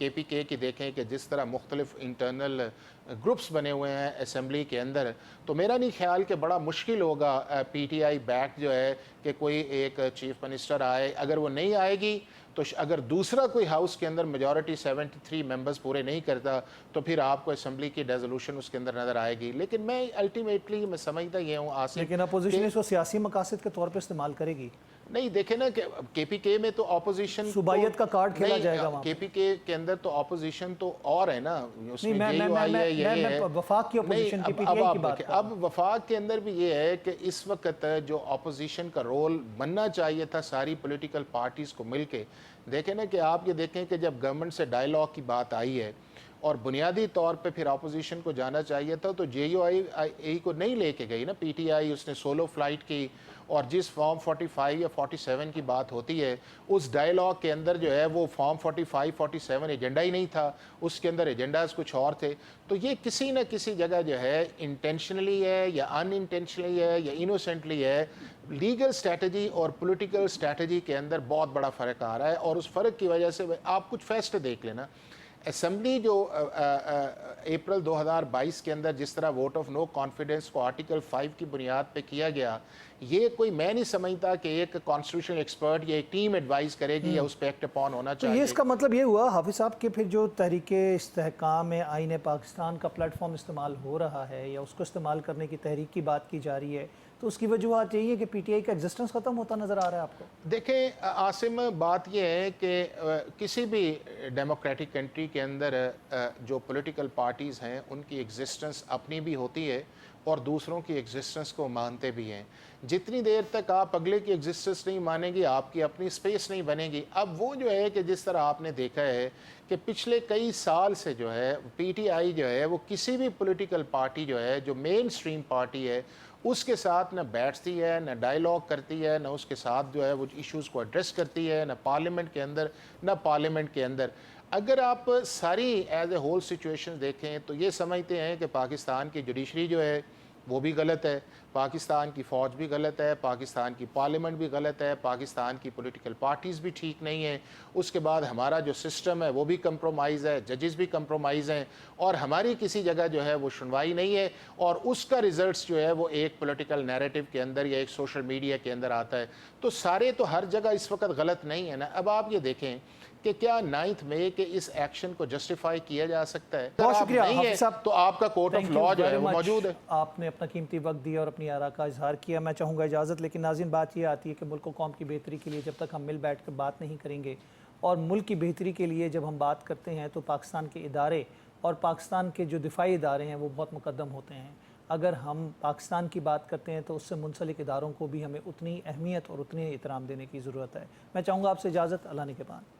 KPK की देखें कि जिस तरह मुख्तलिफ इंटरनल ग्रुप्स बने हुए हैं असम्बली के अंदर, तो मेरा नहीं ख्याल कि बड़ा मुश्किल होगा PTI बैक जो है कि कोई एक चीफ मिनिस्टर आए। अगर वो नहीं आएगी तो अगर दूसरा कोई हाउस के अंदर मेजॉरिटी 73 मेंबर्स पूरे नहीं करता तो फिर आपको असम्बली की रेजोल्यूशन उसके अंदर नज़र आएगी। लेकिन मैं अल्टीमेटली मैं समझता ये हूँ आसिफ, लेकिन अपोजिशन इसको सियासी मकासद के तौर पर इस्तेमाल करेगी। नहीं, देखे ना कि KPK में तो ऑपोजिशन सूबाइयत का कार्ड खेला जाएगा वहाँ। KPK के अंदर तो ऑपोजिशन तो और है ना, उसमें मैं वफाक की ऑपोजिशन की PTI की बात। अब वफाक के अंदर भी ये है कि इस वक्त जो ऑपोजिशन का रोल बनना चाहिए था सारी पॉलिटिकल पार्टीज को मिलके, देखें ना कि आप ये देखें कि जब गवर्नमेंट से डायलॉग की बात आई है और बुनियादी तौर पे फिर अपोजिशन को जाना चाहिए था, तो JUI को नहीं लेके गई ना PTI, उसने सोलो फ्लाइट की। और जिस फॉर्म 45 या 47 की बात होती है उस डायलॉग के अंदर जो है वो फॉर्म 45 47 एजेंडा ही नहीं था, उसके अंदर एजेंडाज कुछ और थे। तो ये किसी न किसी जगह जो है इंटेंशनली है या अनइंटेंशनली है या इनोसेंटली है, लीगल स्ट्रैटेजी और पॉलिटिकल स्ट्रैटेजी के अंदर बहुत बड़ा फ़र्क आ रहा है। और उस फ़र्क की वजह से आप कुछ फैसले देख लेना, असम्बली जो अप्रैल 2022 के अंदर जिस तरह वोट ऑफ नो कॉन्फिडेंस को आर्टिकल 5 की बुनियाद पे किया गया, ये कोई मैं नहीं समझता कि एक कॉन्स्टिट्यूशनल एक्सपर्ट या एक टीम एडवाइस करेगी या उस पर एक्ट अपॉन होना चाहिए। तो ये इसका मतलब ये हुआ हाफिज साहब कि फिर जो तहरीके इस्तेहकाम में आईन पाकिस्तान का प्लेटफॉर्म इस्तेमाल हो रहा है या उसको इस्तेमाल करने की तहरीक की बात की जा रही है, तो उसकी वजूहत यही है कि PTI का एग्जिस्टेंस ख़त्म होता नज़र आ रहा है आपको? देखें आसिम, बात यह है कि किसी भी डेमोक्रेटिक कंट्री के अंदर जो पॉलिटिकल पार्टीज़ हैं उनकी एग्जिस्टेंस अपनी भी होती है और दूसरों की एग्जिस्टेंस को मानते भी हैं। जितनी देर तक आप अगले की एग्जिस्टेंस नहीं मानेंगे आपकी अपनी स्पेस नहीं बनेगी। अब वो जो है कि जिस तरह आपने देखा है कि पिछले कई साल से जो है PTI जो है वो किसी भी पॉलिटिकल पार्टी जो है जो मेन स्ट्रीम पार्टी है उसके साथ न बैठती है, न डायलॉग करती है, न उसके साथ जो है वो इश्यूज़ को एड्रेस करती है, न पार्लियामेंट के अंदर न पार्लियामेंट के अंदर। अगर आप सारी एज ए होल सिचुएशन देखें तो ये समझते हैं कि पाकिस्तान की जुडिशरी जो है वो भी गलत है, पाकिस्तान की फ़ौज भी गलत है, पाकिस्तान की पार्लियामेंट भी गलत है, पाकिस्तान की पॉलिटिकल पार्टीज़ भी ठीक नहीं हैं, उसके बाद हमारा जो सिस्टम है वो भी कंप्रोमाइज़ है, जजेस भी कंप्रोमाइज़ हैं और हमारी किसी जगह जो है वो सुनवाई नहीं है और उसका रिजल्ट्स जो है वो एक पॉलिटिकल नैरेटिव के अंदर या एक सोशल मीडिया के अंदर आता है। तो सारे तो हर जगह इस वक्त गलत नहीं है ना। अब आप ये देखें कि क्या 9 मई के इस एक्शन को जस्टिफाई किया जा सकता है? बहुत अगर आप शुक्रिया नहीं हाफिज है साहब, तो आपका court of Thank you law जो है very वो much। मौजूद है। आपने अपना कीमती वक्त दिया और अपनी आरा का इजहार किया। मैं चाहूँगा इजाज़त, लेकिन नाज़रीन बात ये आती है कि मुल्क व कौम की बेहतरी के लिए जब तक हम मिल बैठ कर बात नहीं करेंगे और मुल्क की बेहतरी के लिए जब हम बात करते हैं तो पाकिस्तान के इदारे और पाकिस्तान के जो दिफाई इदारे हैं वो बहुत मुकद्दम होते हैं। अगर हम पाकिस्तान की बात करते हैं तो उससे मुंसलिक इदारों को भी हमें उतनी अहमियत और उतनी एहतराम देने की ज़रूरत है। मैं चाहूँगा आपसे इजाज़त, अल्लाह ने के बाद।